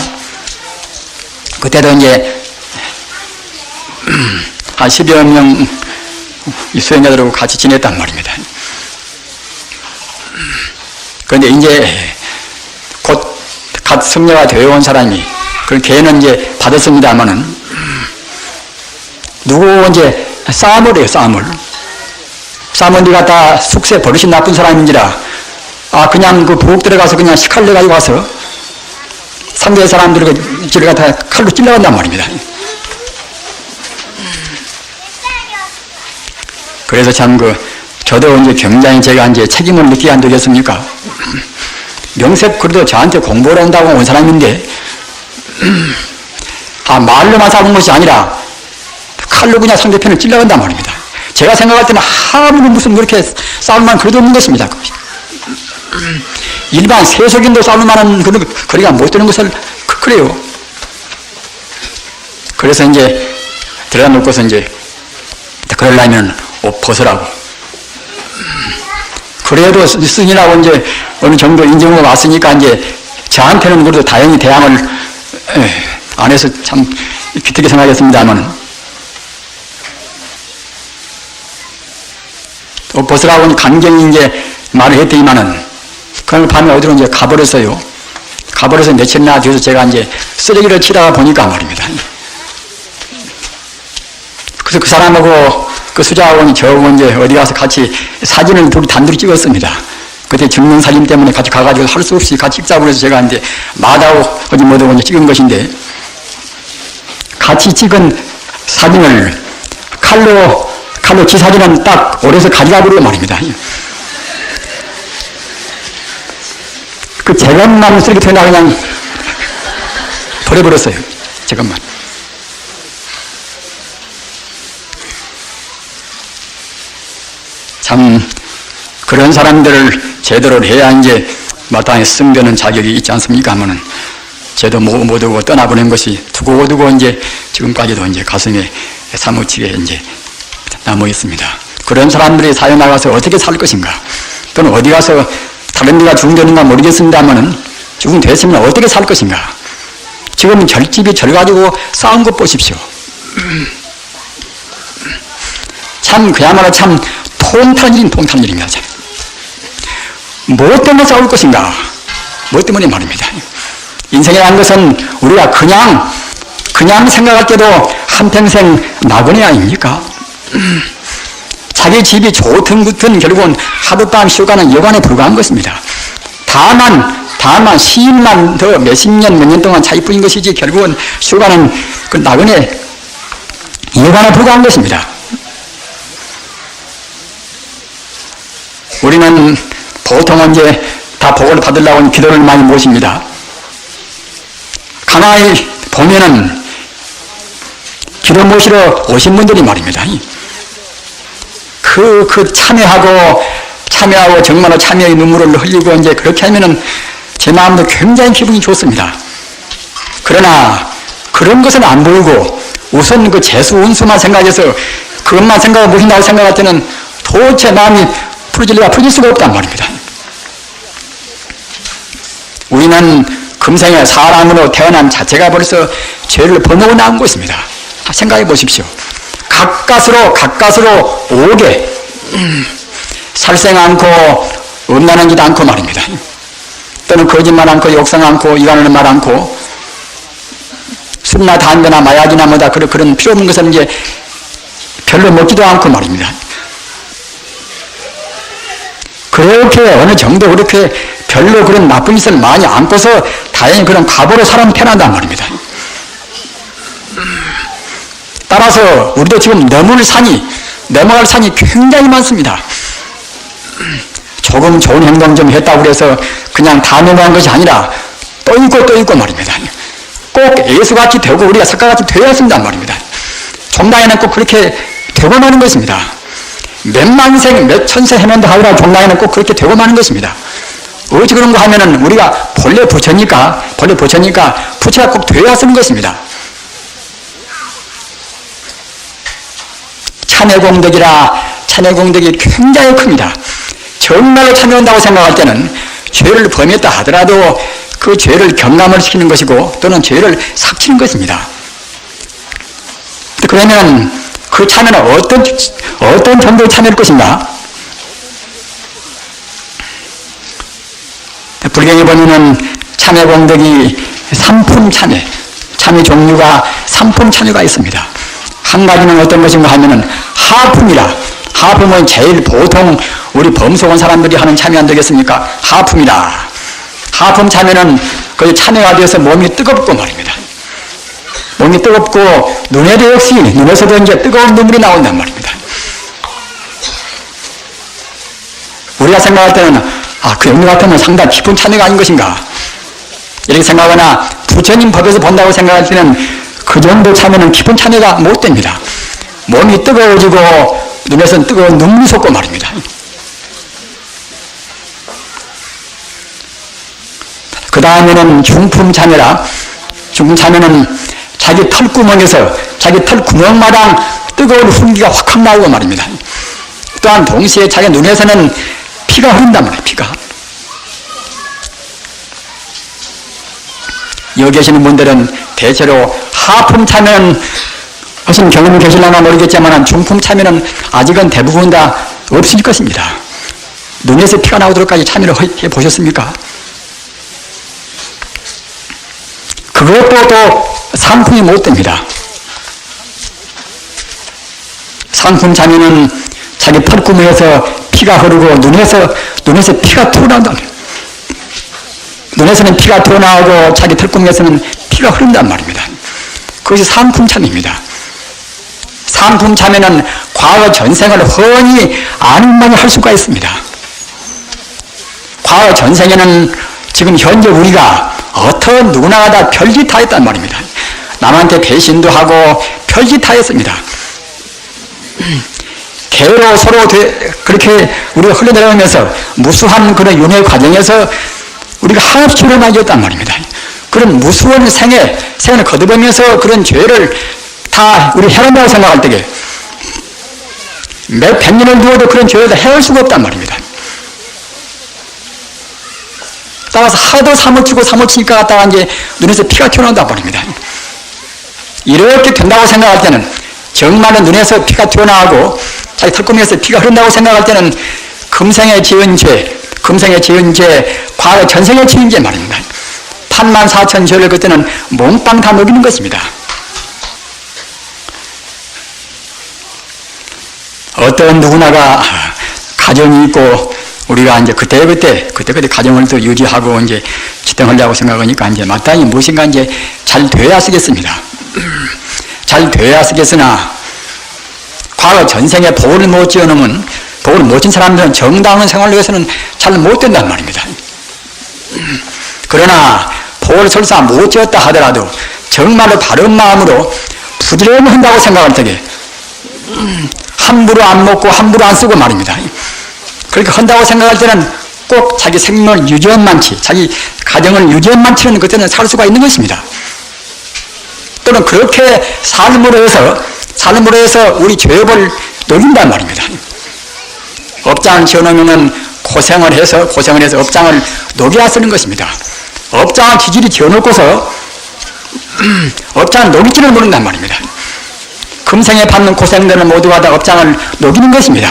S1: 그때도 이제 한 10여 명 수행자들하고 같이 지냈단 말입니다. 그런데 이제 곧 갓 성녀가 되어온 사람이 그 걔는 이제 받았습니다만은 누구 이제 싸움을 해요. 싸움을 네가 다 숙세 버릇이 나쁜 사람인지라 그냥 그 부엌 들어가서 그냥 식칼 내가지고 와서 상대 사람들을 저를 갖다 칼로 찔러간단 말입니다. 그래서 참 저도 이제 굉장히 제가 이제 책임을 느끼게 한 적이 없습니까? 명색 그래도 저한테 공부를 한다고 온 사람인데 말로만 싸운 것이 아니라 칼로 그냥 상대편을 찔러간단 말입니다. 제가 생각할 때는 아무리 무슨 그렇게 싸움만 그래도 없는 것입니다. 일반 세속인도 싸움만한 그런 거리가 못 되는 것을 그래요. 그래서 이제 들어가 놓고서 이제 그러려면 옷 벗으라고. 그래도 스승이라고 이제 어느 정도 인정을 왔으니까 이제 저한테는 그래도 다행히 대항을 안 해서 참 기특하게 생각했습니다만 옷 벗으라고 간경이 이제 말을 했더니만은 그날 밤에 어디로 이제 가버렸어요. 가버려서 며칠이나 뒤에서 제가 이제 쓰레기를 치다가 보니까 말입니다. 그래서 그 사람하고 그 수자원이 저하고 이제 어디 가서 같이 사진을 둘이 단둘이 찍었습니다. 그때 증명사진 때문에 같이 가가지고 할 수 없이 같이 찍자고 해서 제가 이제 마다고 어디 뭐라고 이제 찍은 것인데 같이 찍은 사진을 칼로 지 사진은 딱 오래서 가져가 버리고 말입니다. 그 제것만 쓰레기통에다 그냥 버려버렸어요. 제것만. 참 그런 사람들을 제대로 해야 이제 마땅히 승되는 자격이 있지 않습니까? 하면은 저도 모두 떠나보낸 것이 두고두고 이제 지금까지도 이제 가슴에 사무치게 이제 남아 있습니다. 그런 사람들이 사회 나가서 어떻게 살 것인가? 또는 어디 가서 다른 데가 죽음되는가 모르겠습니다만은 죽음됐으면 어떻게 살 것인가? 지금 절집이 절 가지고 싸운 것 보십시오. 참 그야말로 참 통탄 일입니다. 참. 무엇 때문에 싸울 것인가? 무엇 때문에 말입니다. 인생이라는 것은 우리가 그냥 생각할 때도 한평생 나그네 아닙니까? 자기 집이 좋든 굳든 결국은 하룻밤 쉬어가는 여관에 불과한 것입니다. 다만 시일만 더 몇십 년, 몇 년 동안 차이뿐인 것이지 결국은 쉬어가는 그 나그네 여관에 불과한 것입니다. 우리는 보통은 이제 다 복을 받으려고 기도를 많이 모십니다. 가만히 보면은 기도 모시러 오신 분들이 말입니다. 참여하고 정말로 참여의 눈물을 흘리고 이제 그렇게 하면은 제 마음도 굉장히 기분이 좋습니다. 그러나 그런 것은 안 보이고 우선 그 재수 운수만 생각해서 그것만 생각하고 모신다고 생각할 때는 도대체 마음이 풀어질 수가 없단 말입니다. 우리는 금생에 사람으로 태어난 자체가 벌써 죄를 범하고 나온 것입니다. 생각해 보십시오. 가까스로 오게 살생 않고 음란한 짓 않고 말입니다. 또는 거짓말 않고 욕성 않고 이간하는 말 않고 술이나 담배나 마약이나 뭐다 그런 필요 없는 것은 이제 별로 먹지도 않고 말입니다. 그렇게 어느 정도 그렇게 별로 그런 나쁜 짓을 많이 안고서 다행히 그런 과보로 사람 태어난단 말입니다. 따라서 우리도 지금 넘어갈 산이 굉장히 많습니다. 조금 좋은 행동 좀 했다고 해서 그냥 다 넘어간 것이 아니라 또 있고 말입니다. 꼭 예수같이 되고 우리가 석가같이 되어야 한단 말입니다. 종당에는 꼭 그렇게 되고 마는 것입니다. 몇만 생, 몇 천세 해낸다 하더라 종랑에는 꼭 그렇게 되고 마는 것입니다. 어찌 그런가 하면은 우리가 본래 부처니까 부처가 꼭 되어야 쓰는 것입니다. 참회공덕이 굉장히 큽니다. 정말로 참여한다고 생각할 때는 죄를 범했다 하더라도 그 죄를 경감을 시키는 것이고 또는 죄를 삭히는 것입니다. 그러면 그 참여는 어떤 정도의 참여일 것인가? 불경에 보면은 참회공덕이 삼품 참회 종류가 삼품 참여가 있습니다. 한 가지는 어떤 것인가 하면은 하품은 제일 보통 우리 범속한 사람들이 하는 참여 안 되겠습니까? 하품이다. 하품 참여는 그 참여가 되어서 몸이 뜨겁고 말입니다. 몸이 뜨겁고 눈에도 역시 눈에서도 이제 뜨거운 눈물이 나온단 말입니다. 우리가 생각할 때는 그 영리 같으면 상당히 깊은 참여가 아닌 것인가 이렇게 생각하거나 부처님 법에서 본다고 생각할 때는 그 정도 참여는 깊은 참여가 못 됩니다. 몸이 뜨거워지고 눈에서는 뜨거운 눈물이 솟고 말입니다. 그 다음에는 중품 참여라. 중품 참여는 자기 털구멍에서 자기 털구멍마다 뜨거운 훈기가 확확 나오고 말입니다. 또한 동시에 자기 눈에서는 피가 흐른단 말이에요. 피가. 여기 계시는 분들은 대체로 하품 참여는 무슨 경험이 계실려나 모르겠지만 중품 참여는 아직은 대부분 다 없을 것입니다. 눈에서 피가 나오도록까지 참여를 해보셨습니까? 그것도 또 상품이 못 됩니다. 상품 참여는 자기 털구멍에서 피가 흐르고 눈에서 피가 튀어나온다. 눈에서는 피가 튀어나오고 자기 털구멍에서는 피가 흐른단 말입니다. 그것이 상품 참여입니다. 상품 참여는 과거 전생을 훤히 아는 만이 할 수가 있습니다. 과거 전생에는 지금 현재 우리가 어떤 누구나가 다 별짓 다 했단 말입니다. 남한테 배신도 하고 별짓 다 했습니다. 개로 서로 그렇게 우리가 흘러내려오면서 무수한 그런 윤회 과정에서 우리가 한없이 죄를 많이 지었단 말입니다. 그런 무수한 생을 거듭하면서 그런 죄를 다 우리 해낸다고 생각할 때에 몇 백년을 누워도 그런 죄를 다 해낼 수가 없단 말입니다. 따라서 하도 사무치니까 갖다가 이제 눈에서 피가 튀어나온단 말입니다. 이렇게 된다고 생각할 때는 정말로 눈에서 피가 튀어나오고 자기 털구멍에서 피가 흐른다고 생각할 때는 금생에 지은 죄, 과거 전생에 지은 죄 말입니다. 84,000 죄를 그때는 몽땅 다 녹이는 것입니다. 어떤 누구나가 가정이 있고 우리가 이제 그때 가정을 또 유지하고 이제 지탱하려고 생각하니까 이제 마땅히 무엇인가 이제 잘 돼야 쓰겠습니다. 잘 돼야 쓰겠으나 과거 전생에 복을 못 지어놓으면 복을 못 진 사람들은 정당한 생활을 위해서는 잘 못 된단 말입니다. 그러나 복을 설사 못 지었다 하더라도 정말로 바른 마음으로 부지런히 한다고 생각할 때에 함부로 안 먹고 함부로 안 쓰고 말입니다. 그렇게 한다고 생각할 때는 꼭 자기 생명을 유지한만치, 자기 가정을 유지한만치는 그때는 살 수가 있는 것입니다. 또는 그렇게 삶으로 해서 우리 죄업을 녹인단 말입니다. 업장을 지어놓으면 고생을 해서 업장을 녹여야 쓰는 것입니다. 업장을 지질이 지어놓고서 업장을 녹이지를 모른단 말입니다. 금생에 받는 고생들은 모두가 다 업장을 녹이는 것입니다.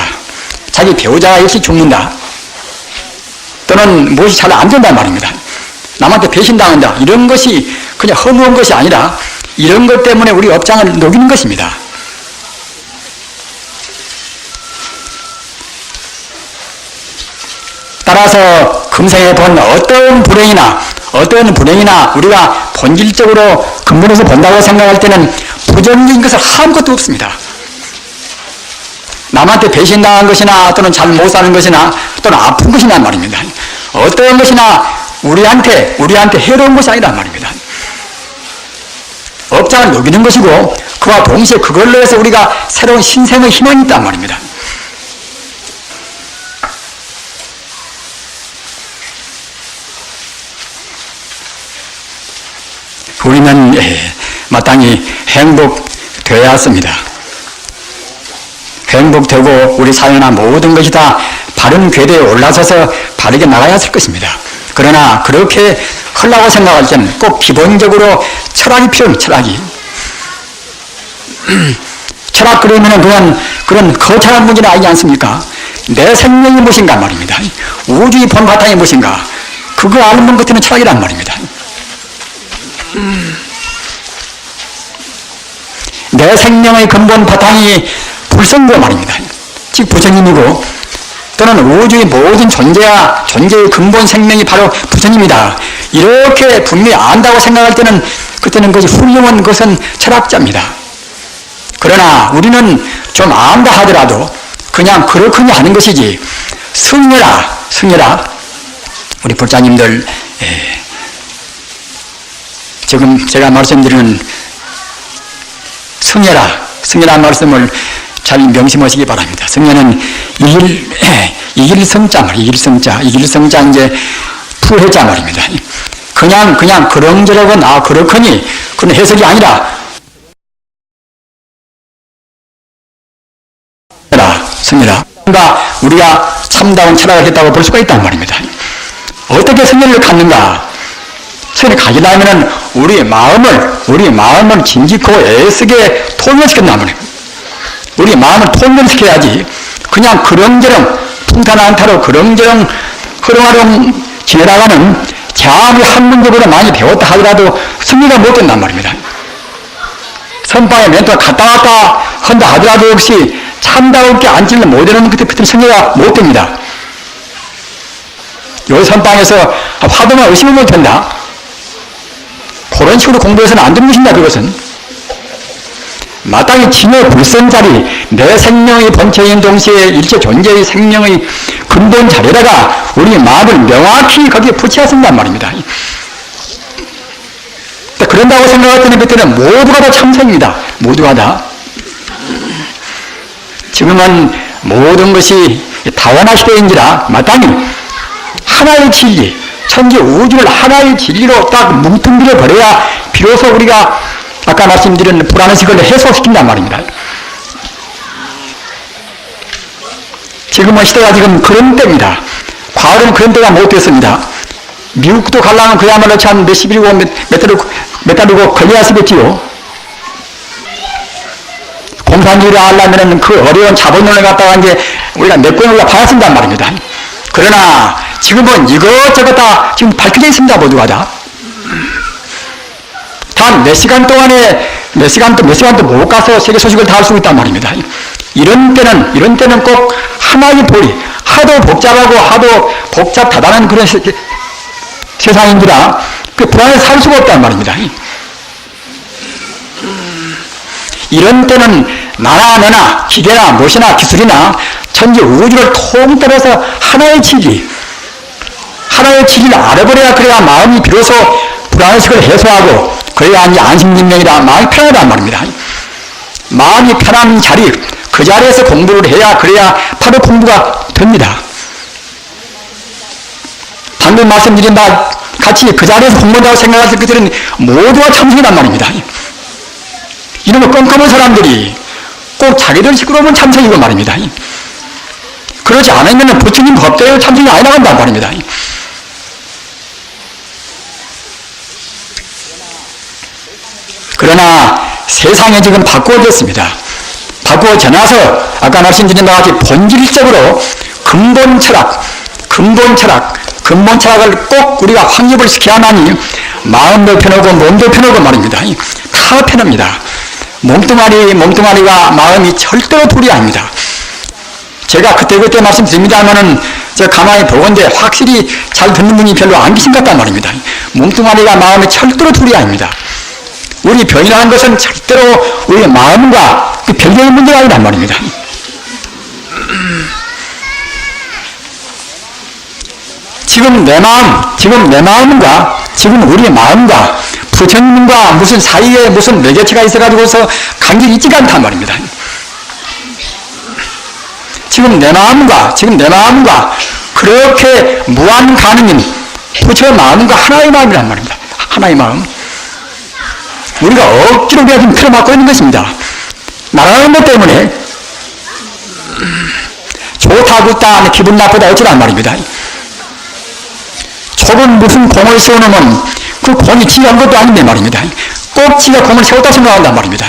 S1: 자기 배우자가 일찍 죽는다. 또는 무엇이 잘 안 된단 말입니다. 남한테 배신당한다. 이런 것이 그냥 허무한 것이 아니라 이런 것 때문에 우리 업장을 녹이는 것입니다. 따라서 금생에 본 어떤 불행이나 우리가 본질적으로 근본에서 본다고 생각할 때는 부정적인 것은 아무것도 없습니다. 남한테 배신당한 것이나 또는 잘 못 사는 것이나 또는 아픈 것이란 말입니다. 어떤 것이나 우리한테 해로운 것이 아니란 말입니다. 업장을 녹이는 것이고 그와 동시에 그걸로 해서 우리가 새로운 신생의 희망이 있단 말입니다. 우리는 마땅히 행복되어야 했습니다. 행복되고 우리 사회나 모든 것이 다 바른 궤도에 올라서서 바르게 나가야 했을 것입니다. 그러나 그렇게 하려고 생각할 때는 꼭 기본적으로 철학이 필요합니다. 철학이. 철학 그러면은 그런 거창한 문제는 아니지 않습니까? 내 생명이 무엇인가 말입니다. 우주의 본 바탕이 무엇인가? 그거 아는 것들은 철학이란 말입니다. 내 생명의 근본 바탕이 불성고 말입니다. 즉 부처님이고 또는 우주의 모든 존재의 근본 생명이 바로 부처님이다. 이렇게 분명히 안다고 생각할 때는 그때는 그것이 훌륭한 것은 철학자입니다. 그러나 우리는 좀 안다 하더라도 그냥 그렇군요 하는 것이지 승려라 우리 불자님들 지금 제가 말씀드리는 승려라 말씀을 잘 명심하시기 바랍니다. 승려는 이길성자 말이에요. 이길성자 이제 푸해자 말입니다. 그냥 그런저런 그렇거니 그런 해석이 아니라 승려라. 그러니까 우리가 참다운 철학을 했다고 볼 수가 있단 말입니다. 어떻게 승려를 갖는가? 승려를 가지려면 우리 마음을 진직하고 애쓰게 통일시킨단 말이에요. 우리 마음을 통일시켜야지 그냥 그렁저렁 풍탄안타로 그렁저렁 흐름하름 지내다가는 아무리 학문적으로 많이 배웠다 하더라도 승리가 못 된단 말입니다. 선방에 멘토가 갔다 왔다 한다 하더라도 역시 참다울게 앉지를 못하는 그때 승리가 못 됩니다. 요 선방에서 화두만 의심을 못 한다. 그런 식으로 공부해서는 안 되는 것입니다. 그것은 마땅히 진의 불성자리 내 생명의 본체인 동시에 일체 존재의 생명의 근본 자리에다가 우리 마음을 명확히 거기에 붙여야 쓴단 말입니다. 그런다고 생각할 때는 그때는 모두가 다 참선입니다. 모두가 다. 지금은 모든 것이 다원화 시대인지라 마땅히 하나의 진리, 천지 우주를 하나의 진리로 딱 뭉뚱그려 버려야 비로소 우리가 아까 말씀드린 불안의식을 해소시킨단 말입니다. 지금은 시대가 지금 그런 때입니다. 과거는 그런 때가 못 됐습니다. 미국도 가려면 그야말로 참 몇십 일이고 몇 달이고 걸려야 쓰겠지요. 공산주의를 하려면 그 어려운 자본론을 갖다가 이제 우리가 몇 권을 받았습니다 말입니다. 그러나 지금은 이것저것 다 지금 밝혀져 있습니다. 모두가 다. 단 몇 시간 동안에 몇 시간도 못 가서 세계 소식을 다 할 수 있단 말입니다. 이런 때는 꼭 하나의 도리, 하도 복잡하고 하도 복잡하다는 그런 세상인지라 그 불안에 살 수가 없단 말입니다. 이런 때는 나나 너나 기계나 무엇이나 기술이나 천지 우주를 통틀어서 하나의 진리를 알아버려야 그래야 마음이 비로소 불안의식을 해소하고 그래야 이제 안심진명이라 마음이 편하단 말입니다. 마음이 편한 자리, 그 자리에서 공부를 해야 그래야 바로 공부가 됩니다. 방금 말씀드린 바 같이 그 자리에서 공부한다고 생각하실 것들은 모두가 참선이란 말입니다. 이런 껌껌한 사람들이 꼭 자기들 식으로면 참선이고 말입니다. 그러지 않으면 부처님 법대로 참선이 아니 나간단 말입니다. 그러나 세상에 지금 바꾸어졌습니다. 바꾸어져나서 아까 말씀드린 바와 같이 본질적으로 근본 철학을 꼭 우리가 확립을 시켜야만이 마음도 편하고 몸도 편하고 말입니다. 다 편합니다. 몸뚱아리가 마음이 절대로 둘이 아닙니다. 제가 그때 말씀드립니다만은 제가 가만히 보건대 확실히 잘 듣는 분이 별로 안 계신 것 같단 말입니다. 몸뚱아리가 마음이 절대로 둘이 아닙니다. 우리 병이라는 것은 절대로 우리의 마음과 그 별개의 문제가 아니란 말입니다. 지금 내 마음과 지금 우리의 마음과 부처님과 무슨 사이에 무슨 매개체가 있어가지고서 관계가 있지가 않단 말입니다. 지금 내 마음과 그렇게 무한 가능인 부처 마음과 하나의 마음이란 말입니다. 하나의 마음. 우리가 억지로 우리가 지금 틀어막고 있는 것입니다. 나라는 것 때문에 좋다 굿다 기분 나쁘다 어쩌란 말입니다. 좁은 무슨 공을 세워놓으면 그 공이 지가 한 것도 아닌데 말입니다. 꼭 지가 공을 세웠다 생각한단 말입니다.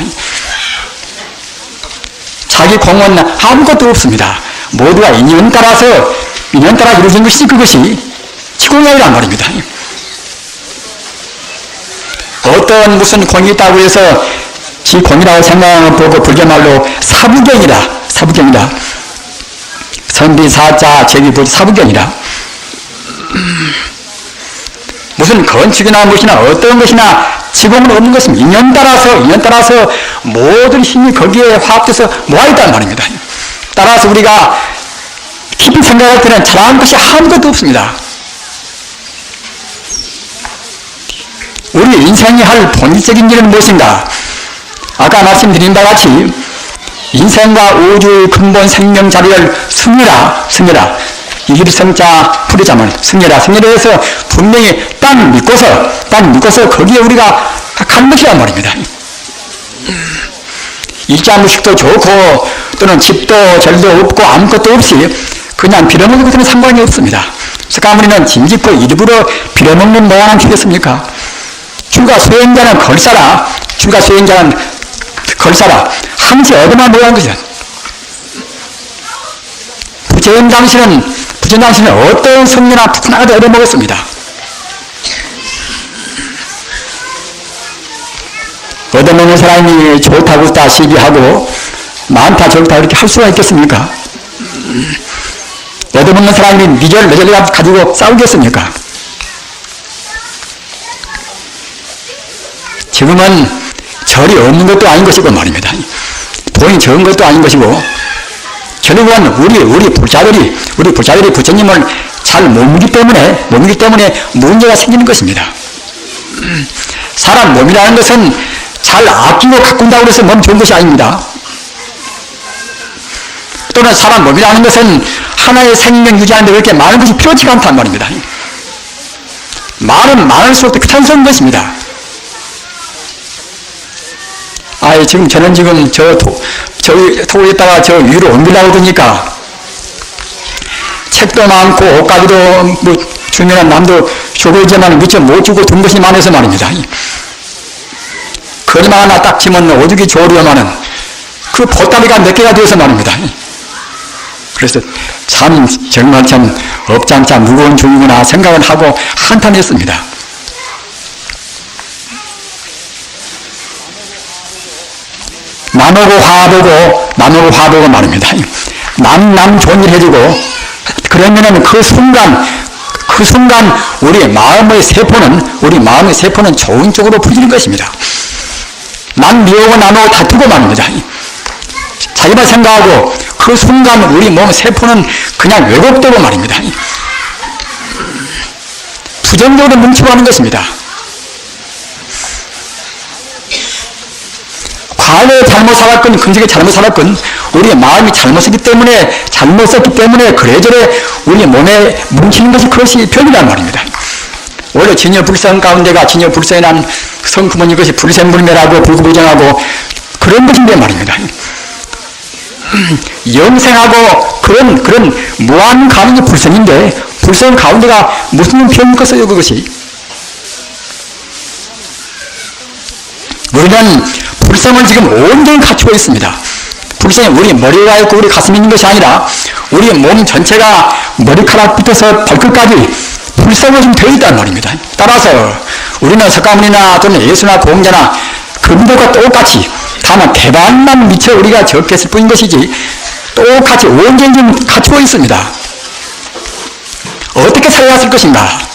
S1: 자기 공은 아무것도 없습니다. 모두가 인연 따라 이루어진 것이 그것이 지공이란 말입니다. 어떤 무슨 공이 있다고 해서 지 공이라고 생각하고 불교말로 사부경이다. 선비사자 제비부지 사부경이다. 무슨 건축이나 무엇이나 어떤 것이나 지공은 없는 것입니다. 인연 따라서 모든 힘이 거기에 화합돼서 모아있단 말입니다. 따라서 우리가 깊이 생각할 때는 잘하는 것이 아무것도 없습니다. 우리 인생이 할 본질적인 일은 무엇인가? 아까 말씀드린 바와 같이 인생과 우주의 근본 생명 자리를 승리라 이길성자 풀이자면 승리라 해서 분명히 딱 믿고서 거기에 우리가 가는 것이란 말입니다. 일자무식도 좋고 또는 집도 절도 없고 아무것도 없이 그냥 빌어먹는 것은 상관이 없습니다. 석가모니는 짐짓고 일부러 빌어먹는 모양은 되겠습니까? 주가 수행자는 걸사라 항시 얻어만 모양 것이다. 부처님 당신은 어떤 성녀나 푸근하게 얻어먹었습니다. 얻어먹는 사람이 좋다 굿다 시비하고 많다 적다 이렇게 할 수가 있겠습니까? 얻어먹는 사람이 미절 매절 가지고 싸우겠습니까? 지금은 절이 없는 것도 아닌 것이고 말입니다. 돈이 적은 것도 아닌 것이고 결국은 우리 불자들이 부처님을 잘 못 믿기 때문에 문제가 생기는 것입니다. 사람 몸이라는 것은 잘 아끼고 가꾼다고 해서 몸 좋은 것이 아닙니다. 또는 사람 몸이라는 것은 하나의 생명 유지하는데 그렇게 많은 것이 필요치가 않단 말입니다. 많을수록 더 귀찮은 것입니다. 저는 지금 저 토에다가 저 위로 옮기려고 그러니까 책도 많고 옷가지도 뭐 주면은 남도 주고 있지만 미처 못 주고 둔 것이 많아서 말입니다. 거리만 하나 딱 치면 오죽이 좋으려면은 그 보따리가 몇 개가 되어서 말입니다. 그래서 정말 업장차 무거운 중이구나 생각을 하고 한탄했습니다. 나누고 화보고 말입니다. 남 좋은 일 해주고 그러면은 그 순간 우리 마음의 세포는 좋은 쪽으로 풀리는 것입니다. 남 미워고 나누고 다투고 말입니다. 자기만 생각하고 그 순간 우리 몸 세포는 그냥 왜곡되고 말입니다. 부정적으로 뭉치고 하는 것입니다. 과거에 잘못 살았건 근적에 잘못 살았건 우리의 마음이 잘못 썼기 때문에 그래저래 우리 몸에 뭉치는 그것이 병이란 말입니다. 원래 진여불성 가운데가 진여불성이 난 성품은 이것이 불생불멸하고 불구부정하고 그런 것인데 말입니다. 영생하고 그런 무한 가능이 불성인데 불성 가운데가 무슨 병이겠어요 그것이. 우리는 불성을 지금 온전히 갖추고 있습니다. 불성이 우리 머리가 있고 우리 가슴이 있는 것이 아니라 우리 몸 전체가 머리카락부터 발끝까지 불성으로 좀 되어 있단 말입니다. 따라서 우리는 석가모니나 또는 예수나 공자나 그분들과 똑같이 다만 대반만 미처 우리가 적겠을 뿐인 것이지 똑같이 온전히 좀 갖추고 있습니다. 어떻게 살아왔을 것인가?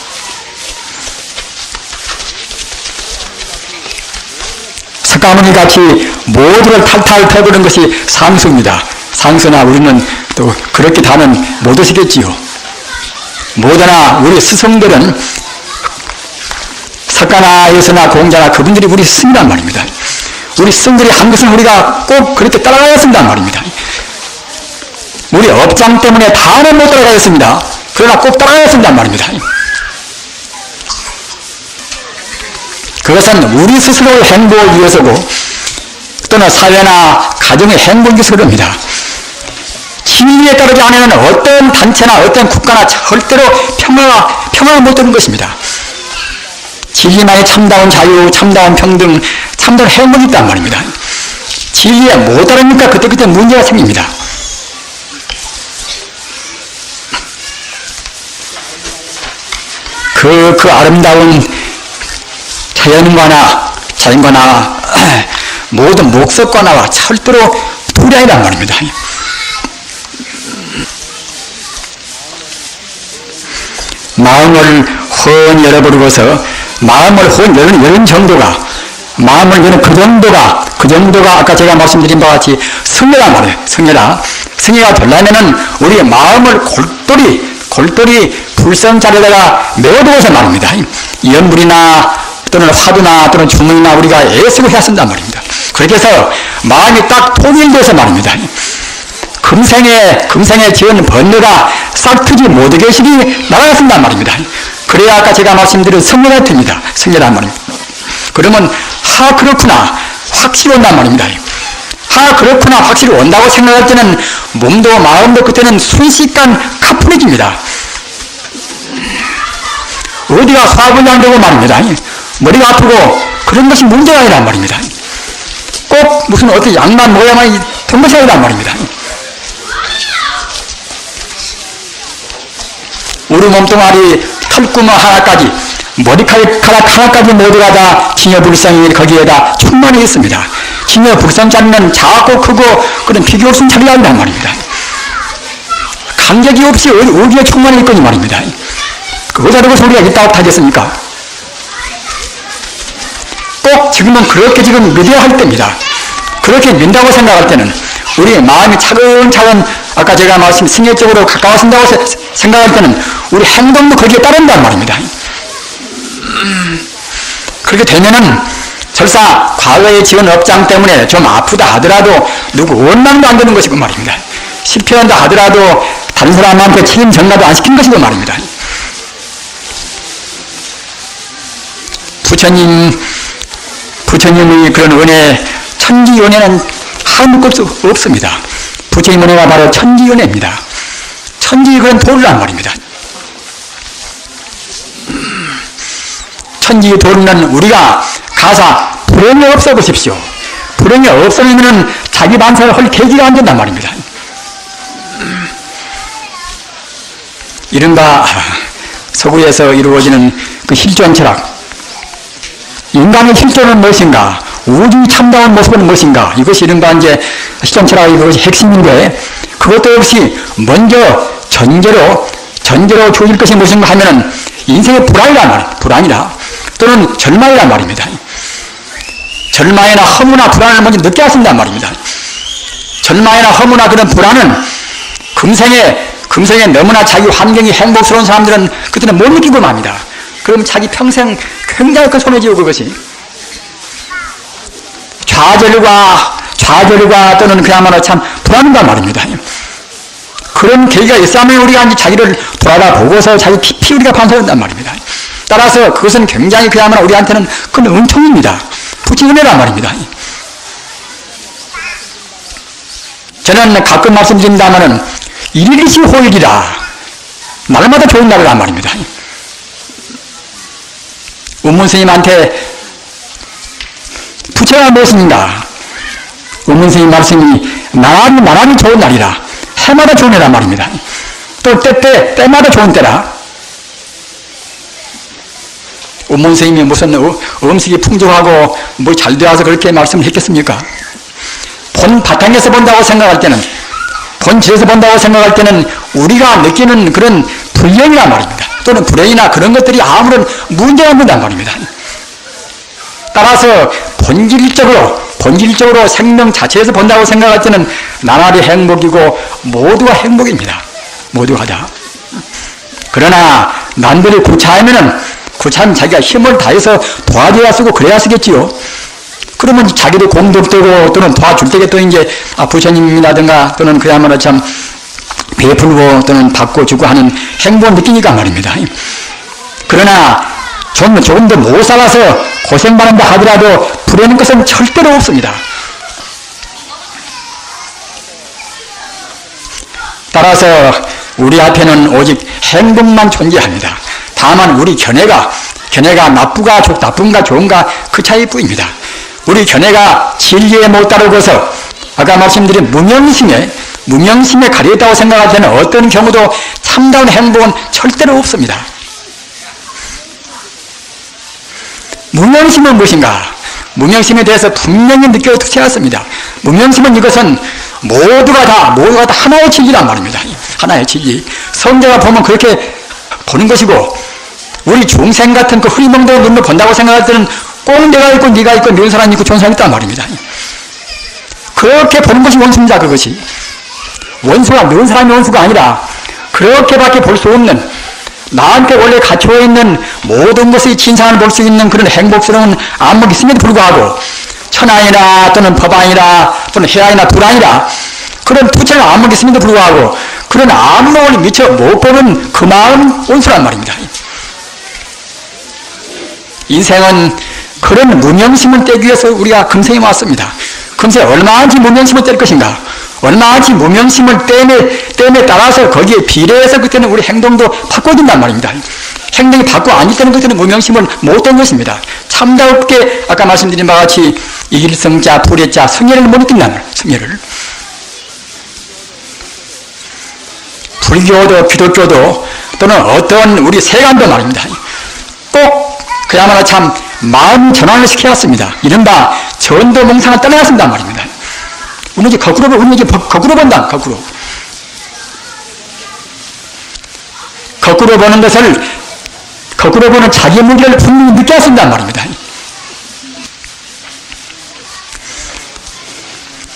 S1: 석가모니 같이 모두를 탈탈 털어버리는 것이 상수입니다. 상수나 우리는 또 그렇게 다는 못 오시겠지요. 모두나 우리 스승들은 석가나 예수나 공자나 그분들이 우리 스승이란 말입니다. 우리 스승들이 한 것은 우리가 꼭 그렇게 따라가야 쓴단 말입니다. 우리 업장 때문에 다는 못 따라가겠습니다. 그러나 꼭 따라가야 쓴단 말입니다. 그것은 우리 스스로의 행복을 위해서고 또는 사회나 가정의 행복을 위해서 그럽니다. 진리에 따르지 않으면 어떤 단체나 어떤 국가나 절대로 평화가 못 되는 것입니다. 진리만이 참다운 자유, 참다운 평등, 참다운 행복이 있단 말입니다. 진리에 못 따르니까 그때 문제가 생깁니다. 그 아름다운 자연과나 모든 목석과 나와 절대로 둘이 아니란 말입니다. 마음을 훤히 열어버리고서 마음을 훤히 여는 정도가 마음을 여는 그 정도가 아까 제가 말씀드린 바와 같이 성례란 말이에요. 성례가 되려면은 우리의 마음을 골똘히 불성자리에다가 메워두어서 말입니다. 연불이나 또는 화두나 또는 주문이나 우리가 애쓰고 해야 쓴단 말입니다. 그렇게 해서 마음이 딱 통일돼서 말입니다. 금생에 지은 번뇌가 싹 트지 못하게 하시기 나가야 쓴단 말입니다. 그래야 아까 제가 말씀드린 성례가 됩니다. 성례란 말입니다. 그러면 그렇구나 확실히 온단 말입니다. 그렇구나 확실히 온다고 생각할 때는 몸도 마음도 그때는 순식간 가뿐해집니다. 어디가 화분이 안 되고 말입니다. 머리가 아프고 그런 것이 문제가 아니란 말입니다. 꼭 무슨 어떻게 양만 먹어야만 된 것이 아니란 말입니다. 우리 몸뚱아리 털구멍 하나까지 머리카락 하나까지 모두가 다 징여불성이 거기에다 충만히 있습니다. 징여불성자리는 작고 크고 그런 비교 없는 자리가 아니란 말입니다. 간격이 없이 어디에 충만히 있거니 말입니다. 그거다 두고 소리가 있다고 하겠습니까? 꼭 지금은 그렇게 지금 믿어야 할 때입니다. 그렇게 믿는다고 생각할 때는 우리 마음이 차근차근 아까 제가 말씀 승리적으로 가까워진다고 생각할 때는 우리 행동도 거기에 따른단 말입니다. 그렇게 되면은 설사 과거에 지은 업장 때문에 좀 아프다 하더라도 누구 원망도 안 되는 것이고 말입니다. 실패한다 하더라도 다른 사람한테 책임 전가도 안 시킨 것이고 말입니다. 부처님의 그런 은혜, 천지 은혜는 한도 없습니다. 부처님 은혜가 바로 천지 은혜입니다. 천지 그런 도리란 말입니다. 천지 도리는 우리가 가사 불행이 없어 보십시오. 불행이 없으면 자기 반사를 할 계기가 안 된단 말입니다. 이른바 서구에서 이루어지는 그 실존 철학, 인간의 실존은 무엇인가? 우주의 참다운 모습은 무엇인가? 이것이 이른바 이제 실존 철학의 그것이 핵심인데, 그것도 역시 먼저 전제로 주어질 것이 무엇인가 하면은 인생의 불안이란 말입니다. 불안이라 또는 절망이란 말입니다. 절망이나 허무나 불안을 먼저 늦게 하신단 말입니다. 절망이나 허무나 그런 불안은 금생에 너무나 자기 환경이 행복스러운 사람들은 그때는 못 느끼고 맙니다. 그럼 자기 평생 굉장히 큰 손에 쥐고 그것이 좌절과 또는 그야말로 참 불안한 말입니다. 그런 계기가 있어야만 우리가 이제 자기를 돌아보고서 자기 깊이 우리가 반성한단 말입니다. 따라서 그것은 굉장히 그야말로 우리한테는 큰 은총입니다. 부처님 은혜란 말입니다. 저는 가끔 말씀드립니다마는 일일이 호일이라 날마다 좋은 날이란 말입니다. 운문스님한테 부처가 무엇인가? 운문스님 말씀이 나날이 좋은 날이라 해마다 좋은 해란 말입니다. 또 때마다 좋은 때라. 운문스님이 무슨 음식이 풍족하고 뭐 잘 되어서 그렇게 말씀을 했겠습니까? 본 바탕에서 본다고 생각할 때는, 본질에서 본다고 생각할 때는 우리가 느끼는 그런 불령이란 말입니다. 또는 불행이나 그런 것들이 아무런 문제가 없는단 말입니다. 따라서 본질적으로 생명 자체에서 본다고 생각할 때는 나날이 행복이고 모두가 행복입니다. 모두가 다. 그러나 남들이 구차하면 자기가 힘을 다해서 도와줘야 쓰고 그래야 쓰겠지요. 그러면 자기도 공덕되고 또는 도와줄 때게 또 이제 부처님이라든가 또는 그야말로 참 베풀고 또는 받고 주고 하는 행복을 느끼니까 말입니다. 그러나 조금 더 못 살아서 고생받는다 하더라도 부러는 것은 절대로 없습니다. 따라서 우리 앞에는 오직 행복만 존재합니다. 다만 우리 견해가 나쁜가 좋은가 그 차이뿐입니다. 우리 견해가 진리에 못 따르고서 아까 말씀드린 무명심에 가려있다고 생각할 때는 어떤 경우도 참다운 행복은 절대로 없습니다. 무명심은 무엇인가? 무명심에 대해서 분명히 느껴야 했습니다. 무명심은 이것은 모두가 다 하나의 진리란 말입니다. 하나의 진리. 성경을 보면 그렇게 보는 것이고, 우리 중생 같은 그 흐리멍덩한 눈으로 본다고 생각할 때는 꼭 내가 있고 네가 있고 미운 사람이 있고 좋은 사람이 있단 말입니다. 그렇게 보는 것이 원수입니다. 그것이 원수가 미운 사람이 원수가 아니라 그렇게밖에 볼 수 없는, 나한테 원래 갖춰 있는 모든 것의 진상을 볼 수 있는 그런 행복스러운 안목이 있음에도 불구하고 천하이나 또는 법안이나 또는 해안이나 불안이나 그런 부처의 안목이 있음에도 불구하고 그런 안목을 미처 못 보는 그 마음 원수란 말입니다. 인생은 그런 무명심을 떼기 위해서 우리가 금생에 왔습니다. 금세 얼마든지 무명심을 뗄 것인가, 얼마든지 무명심을 땜에 따라서 거기에 비례해서 그때는 우리 행동도 바꿔준단 말입니다. 행동이 바꿔 안 있다는 것들은 무명심을 못된 것입니다. 참다롭게 아까 말씀드린 바와 같이 일성자, 불의자, 성애를 못 느낀다는 거예요. 성애를. 불교도 기독교도 또는 어떤 우리 세간도 말입니다. 꼭 그야말로 참 마음 전환을 시켜왔습니다. 이른바 전도 몽상을 떠나왔습니다 말입니다. 우리는 이제 거꾸로 본다. 거꾸로 보는 것을, 거꾸로 보는 자기 무게를 분명히 느껴왔습니다 말입니다.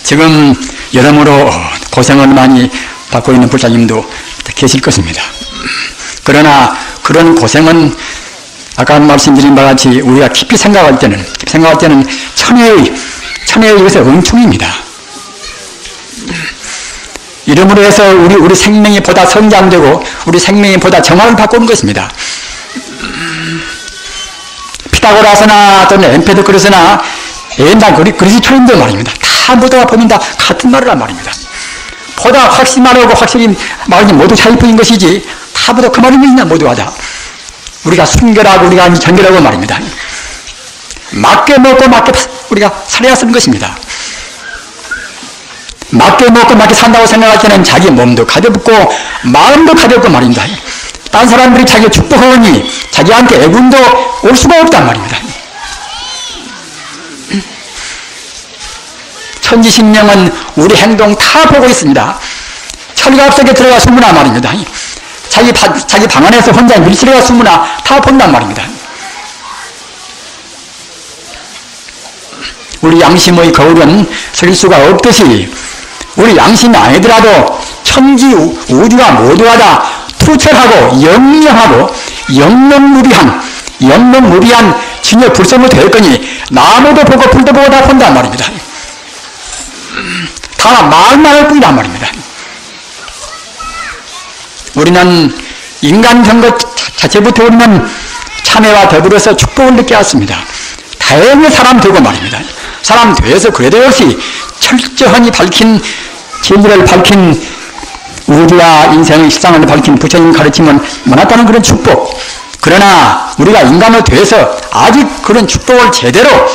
S1: 지금 여러모로 고생을 많이 받고 있는 불자님도 계실 것입니다. 그러나 그런 고생은 아까 말씀드린 바와 같이 우리가 깊이 생각할 때는 천혜의 이것의 응충입니다. 이름으로 해서 우리 생명이 보다 성장되고 우리 생명이 보다 정화를 바꾸는 것입니다. 피타고라스나 또는 엠페도크루스나 옛날 그리스도인들 말입니다. 다 모두가 보면 다 같은 말을 한 말입니다. 보다 확실히 말하고 확실히 말하기 모두 차이뿐인 것이지 다 모두 그 말입니다. 모두가 다. 우리가 순결하고 우리가 정결하고 말입니다. 맞게 먹고 맞게 우리가 살아야 쓰는 것입니다. 맞게 먹고 맞게 산다고 생각할 때는 자기 몸도 가볍고 마음도 가볍고 말입니다. 딴 사람들이 자기 축복하니 자기한테 애군도 올 수가 없단 말입니다. 천지신명은 우리 행동 다 보고 있습니다. 철갑 속에 들어가 숨으나 말입니다. 자기 방 안에서 혼자 밀실에가 숨으나 다 본단 말입니다. 우리 양심의 거울은 설 수가 없듯이 우리 양심이 아니더라도 천지 우주가 모두가 다 투철하고 영영하고 영롱무비한 진여 불성으로 되어 있거니 나무도 보고 풀도 보고 다 본단 말입니다. 다 말만 할 뿐이란 말입니다. 우리는 인간 된 것 자체부터 우리는 참회와 더불어서 축복을 느껴왔습니다. 다행히 사람 되고 말입니다. 사람 되어서 그래도 역시 철저히 밝힌 진리를 밝힌 우주와 인생의 실상을 밝힌 부처님 가르침은 많았다는 그런 축복. 그러나 우리가 인간으로 되어서 아직 그런 축복을 제대로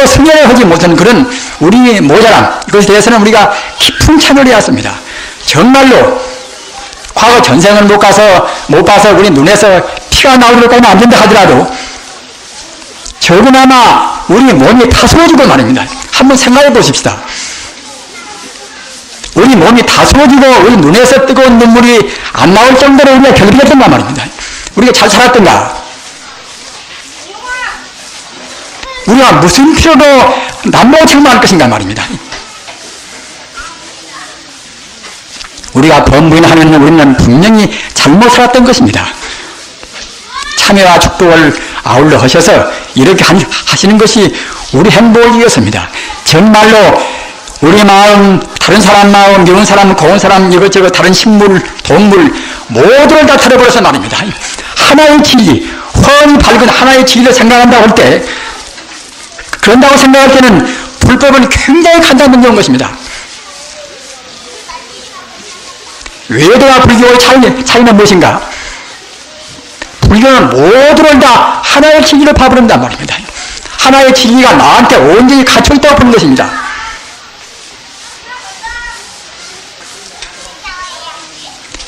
S1: 승리를 하지 못한 그런 우리의 모자람, 이것에 대해서는 우리가 깊은 참여를 해왔습니다. 정말로 과거 전생을 못 봐서 우리 눈에서 피가 나올 것까지는 안 된다 하더라도 적어나마 우리 몸이 다스워지고 말입니다. 한번 생각해 보십시다. 우리 몸이 다스워지고 우리 눈에서 뜨거운 눈물이 안 나올 정도로 우리가 결핍했던가 말입니다. 우리가 잘 살았던가? 우리가 무슨 필요로 남보고 책망할 것인가 말입니다. 우리가 범부인하면 우리는 분명히 잘못 살았던 것입니다. 참회와 축복을 아울러 하셔서 이렇게 하시는 것이 우리 행복을 위해서입니다. 정말로 우리 마음, 다른 사람 마음, 미운 사람, 고운 사람, 이것저것 다른 식물, 동물 모두를 다 털어버려서 말입니다. 하나의 진리, 뻔히 밝은 하나의 진리를 생각한다고 할 때, 그런다고 생각할 때는 불법은 굉장히 간단한 것입니다. 외도와 불교의 차이는 무엇인가? 불교는 모두를 다 하나의 진리를 봐버린단 말입니다. 하나의 진리가 나한테 온전히 갇혀있다고 보는 것입니다.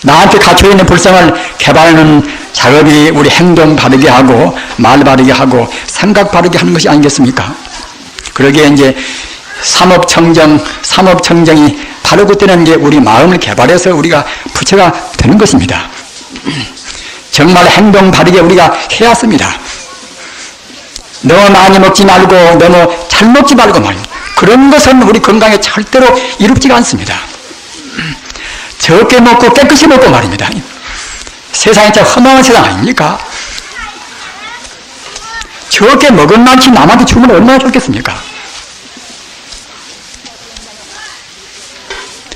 S1: 나한테 갇혀있는 불성을 개발하는 작업이 우리 행동 바르게 하고 말 바르게 하고 생각 바르게 하는 것이 아니겠습니까? 그러기에 이제 삼업청정이 바르고 뜨는 게 우리 마음을 개발해서 우리가 부처가 되는 것입니다. 정말 행동 바르게 우리가 해야 합니다. 너무 많이 먹지 말고 너무 잘 먹지 말고 말입니다. 그런 것은 우리 건강에 절대로 이롭지가 않습니다. 적게 먹고 깨끗이 먹고 말입니다. 세상이 참 험한 세상 아닙니까? 적게 먹은 만큼 남한테 주면 얼마나 좋겠습니까?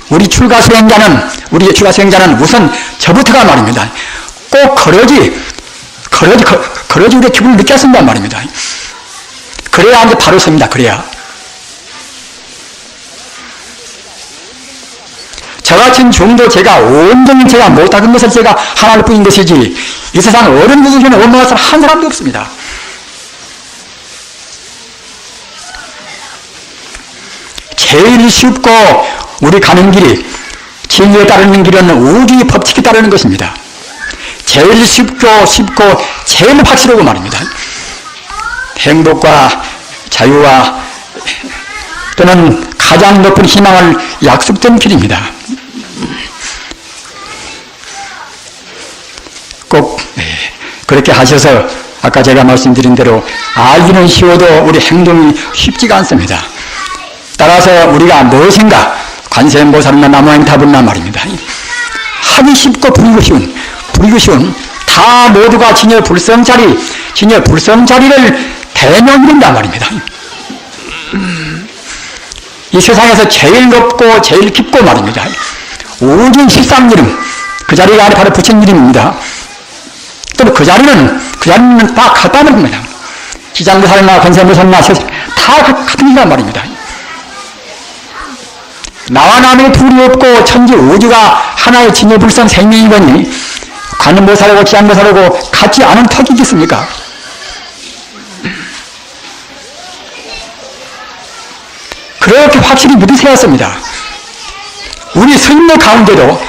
S1: 우리 출가 수행자는 우선 저부터가 말입니다. 꼭 그러지 우리의 기분을 느껴야 쓴단 말입니다. 그래야 이제 바로 섭니다. 그래야. 저같은 종도 온전히 제가 못하는 것을 제가 하나일 뿐인 것이지, 이 세상 어른 누구에게는 원망할 사람 한 사람도 없습니다. 제일 쉽고 우리 가는 길이, 진리에 따르는 길은 우주의 법칙에 따르는 것입니다. 제일 쉽고 제일 확실하고 말입니다. 행복과 자유와 또는 가장 높은 희망을 약속된 길입니다. 꼭 그렇게 하셔서 아까 제가 말씀드린 대로 알기는 쉬워도 우리 행동이 쉽지가 않습니다. 따라서 우리가 무엇인가 관세음보살이나 나무아인 다분나 말입니다. 하기 쉽고 부리기 쉬운 다 모두가 진여 불성자리를 대명이른단 말입니다. 이 세상에서 제일 높고 제일 깊고 말입니다. 우주 13이름, 그 자리가 바로 부처님입니다. 또 그 자리는 다 같다는 겁니다. 지장보살이나 관세음보살이나 다 같은 말입니다. 나와 남의 둘이 없고 천지 우주가 하나의 진여불성 생명이거니 관음보살하고 지장보살하고 같지 않은 턱이 있겠습니까? 그렇게 확실히 믿으셔야 합니다. 우리 스님의 가운데도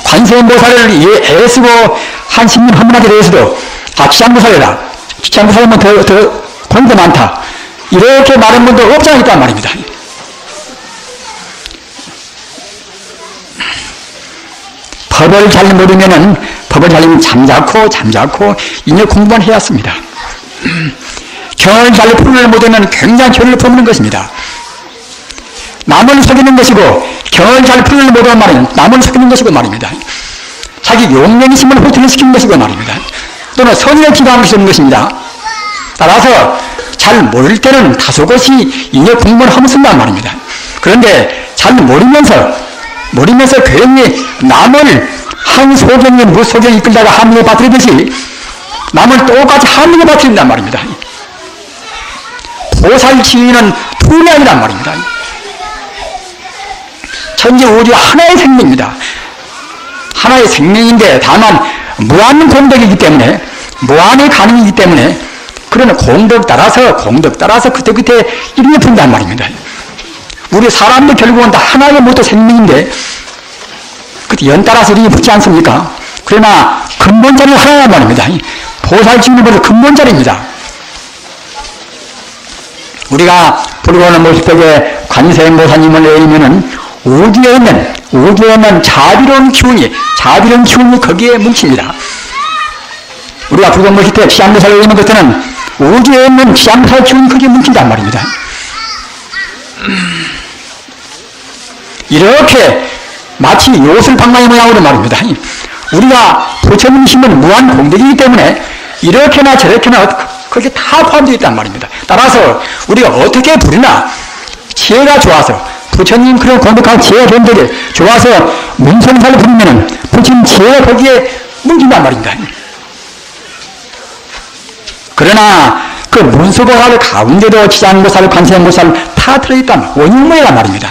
S1: 관세음보살을 애쓰고 한 스님 한 분한테 대해서도 지장보살이라, 지장보살이면 더 공도 많다, 이렇게 말하는 분도 없지 않았단 말입니다. 법을 잘 모르면은, 법을 잘 모르면 잠자코 인여 공부만 해야 합니다. 경을 잘 풀을 못하면 굉장히 죄를 퍼붓는 것입니다. 남을 속이는 것이고, 경을 잘 풀을 못하는 말은 남을 속이는 것이고 말입니다. 자기 용맹심을 호전시키는 것이고 말입니다. 또는 선의를 기도하는 것입니다. 따라서 잘 모를 때는 다소곳이 인여 공부를 하면 쓴단 말입니다. 그런데 잘 모르면서 괜히 남을 한 소경이 무소경이 이끌다가 함정에 빠뜨리듯이 남을 똑같이 함정에 빠뜨린단 말입니다. 보살치유는 투명이란 말입니다. 천지 우주 하나의 생명입니다. 하나의 생명인데 다만 무한 공덕이기 때문에, 무한의 가능이기 때문에 그러나 공덕 따라서 그때 이름이 푼단 말입니다. 우리 사람도 결국은 다 하나의 모두 생명인데 그때 연따라서 이름이 붙지 않습니까? 그러나 근본자리는 하나란 말입니다. 보살치유는 벌써 근본자리입니다. 우리가 불교는 모습벽에 관세음보살님을 외우면은 우주에 있는 자비로운 기운이 거기에 뭉칩니다. 우리가 불교 모실 때 지장보살을 외우는 것들은 우주에 있는 지장보살 기운이 거기에 뭉친단 말입니다. 이렇게 마치 요술 방망이 모양으로 말입니다. 우리가 부처님 힘은 무한 공덕이기 때문에 이렇게나 저렇게나 거기에 다 포함되어 있단 말입니다. 따라서 우리가 어떻게 부리나 지혜가 좋아서, 부처님 그런 공덕한 지혜가 좋아서 문성사를 부리면은 부처님 지혜가 거기에 뭉친단 말입니다. 그러나 그 문수보살 가운데도 지장보살, 관세음보살 다 들어있다는 원흉무예란 말입니다.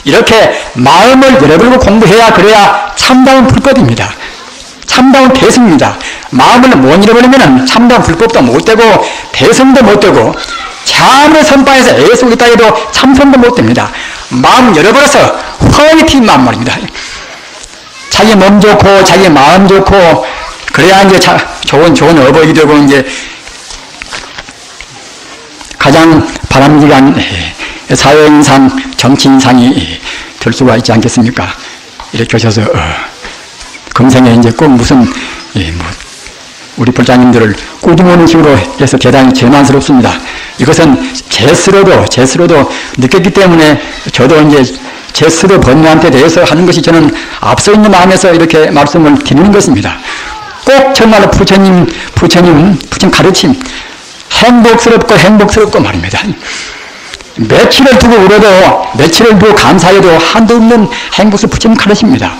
S1: 이렇게 마음을 열어버리고 공부해야 그래야 참다운 불법입니다. 참다운 대승입니다. 마음을 못 잃어버리면 참다운 불법도 못되고 대승도 못되고 참의 선바에서 애쓰고 있다 해도 참선도 못됩니다. 마음 열어버려서 훤히 튄 마음 말입니다. 자기 몸 좋고 자기 마음 좋고 그래야 이제 좋은 어버이 되고 이제 가장 바람직한 사회인상, 정치인상이 될 수가 있지 않겠습니까? 이렇게 하셔서 금생에 이제 꼭 무슨 우리 불자님들을 꾸중하는 식으로 해서 대단히 재난스럽습니다. 이것은 제 스스로도 느꼈기 때문에 저도 이제 제 스스로 번뇌한테 대해서 하는 것이 저는 앞서 있는 마음에서 이렇게 말씀을 드리는 것입니다. 꼭 정말로 부처님 가르침 행복스럽고 말입니다. 며칠을 두고 울어도 며칠을 두고 감사해도 한도 없는 행복을 부처님 가르칩니다.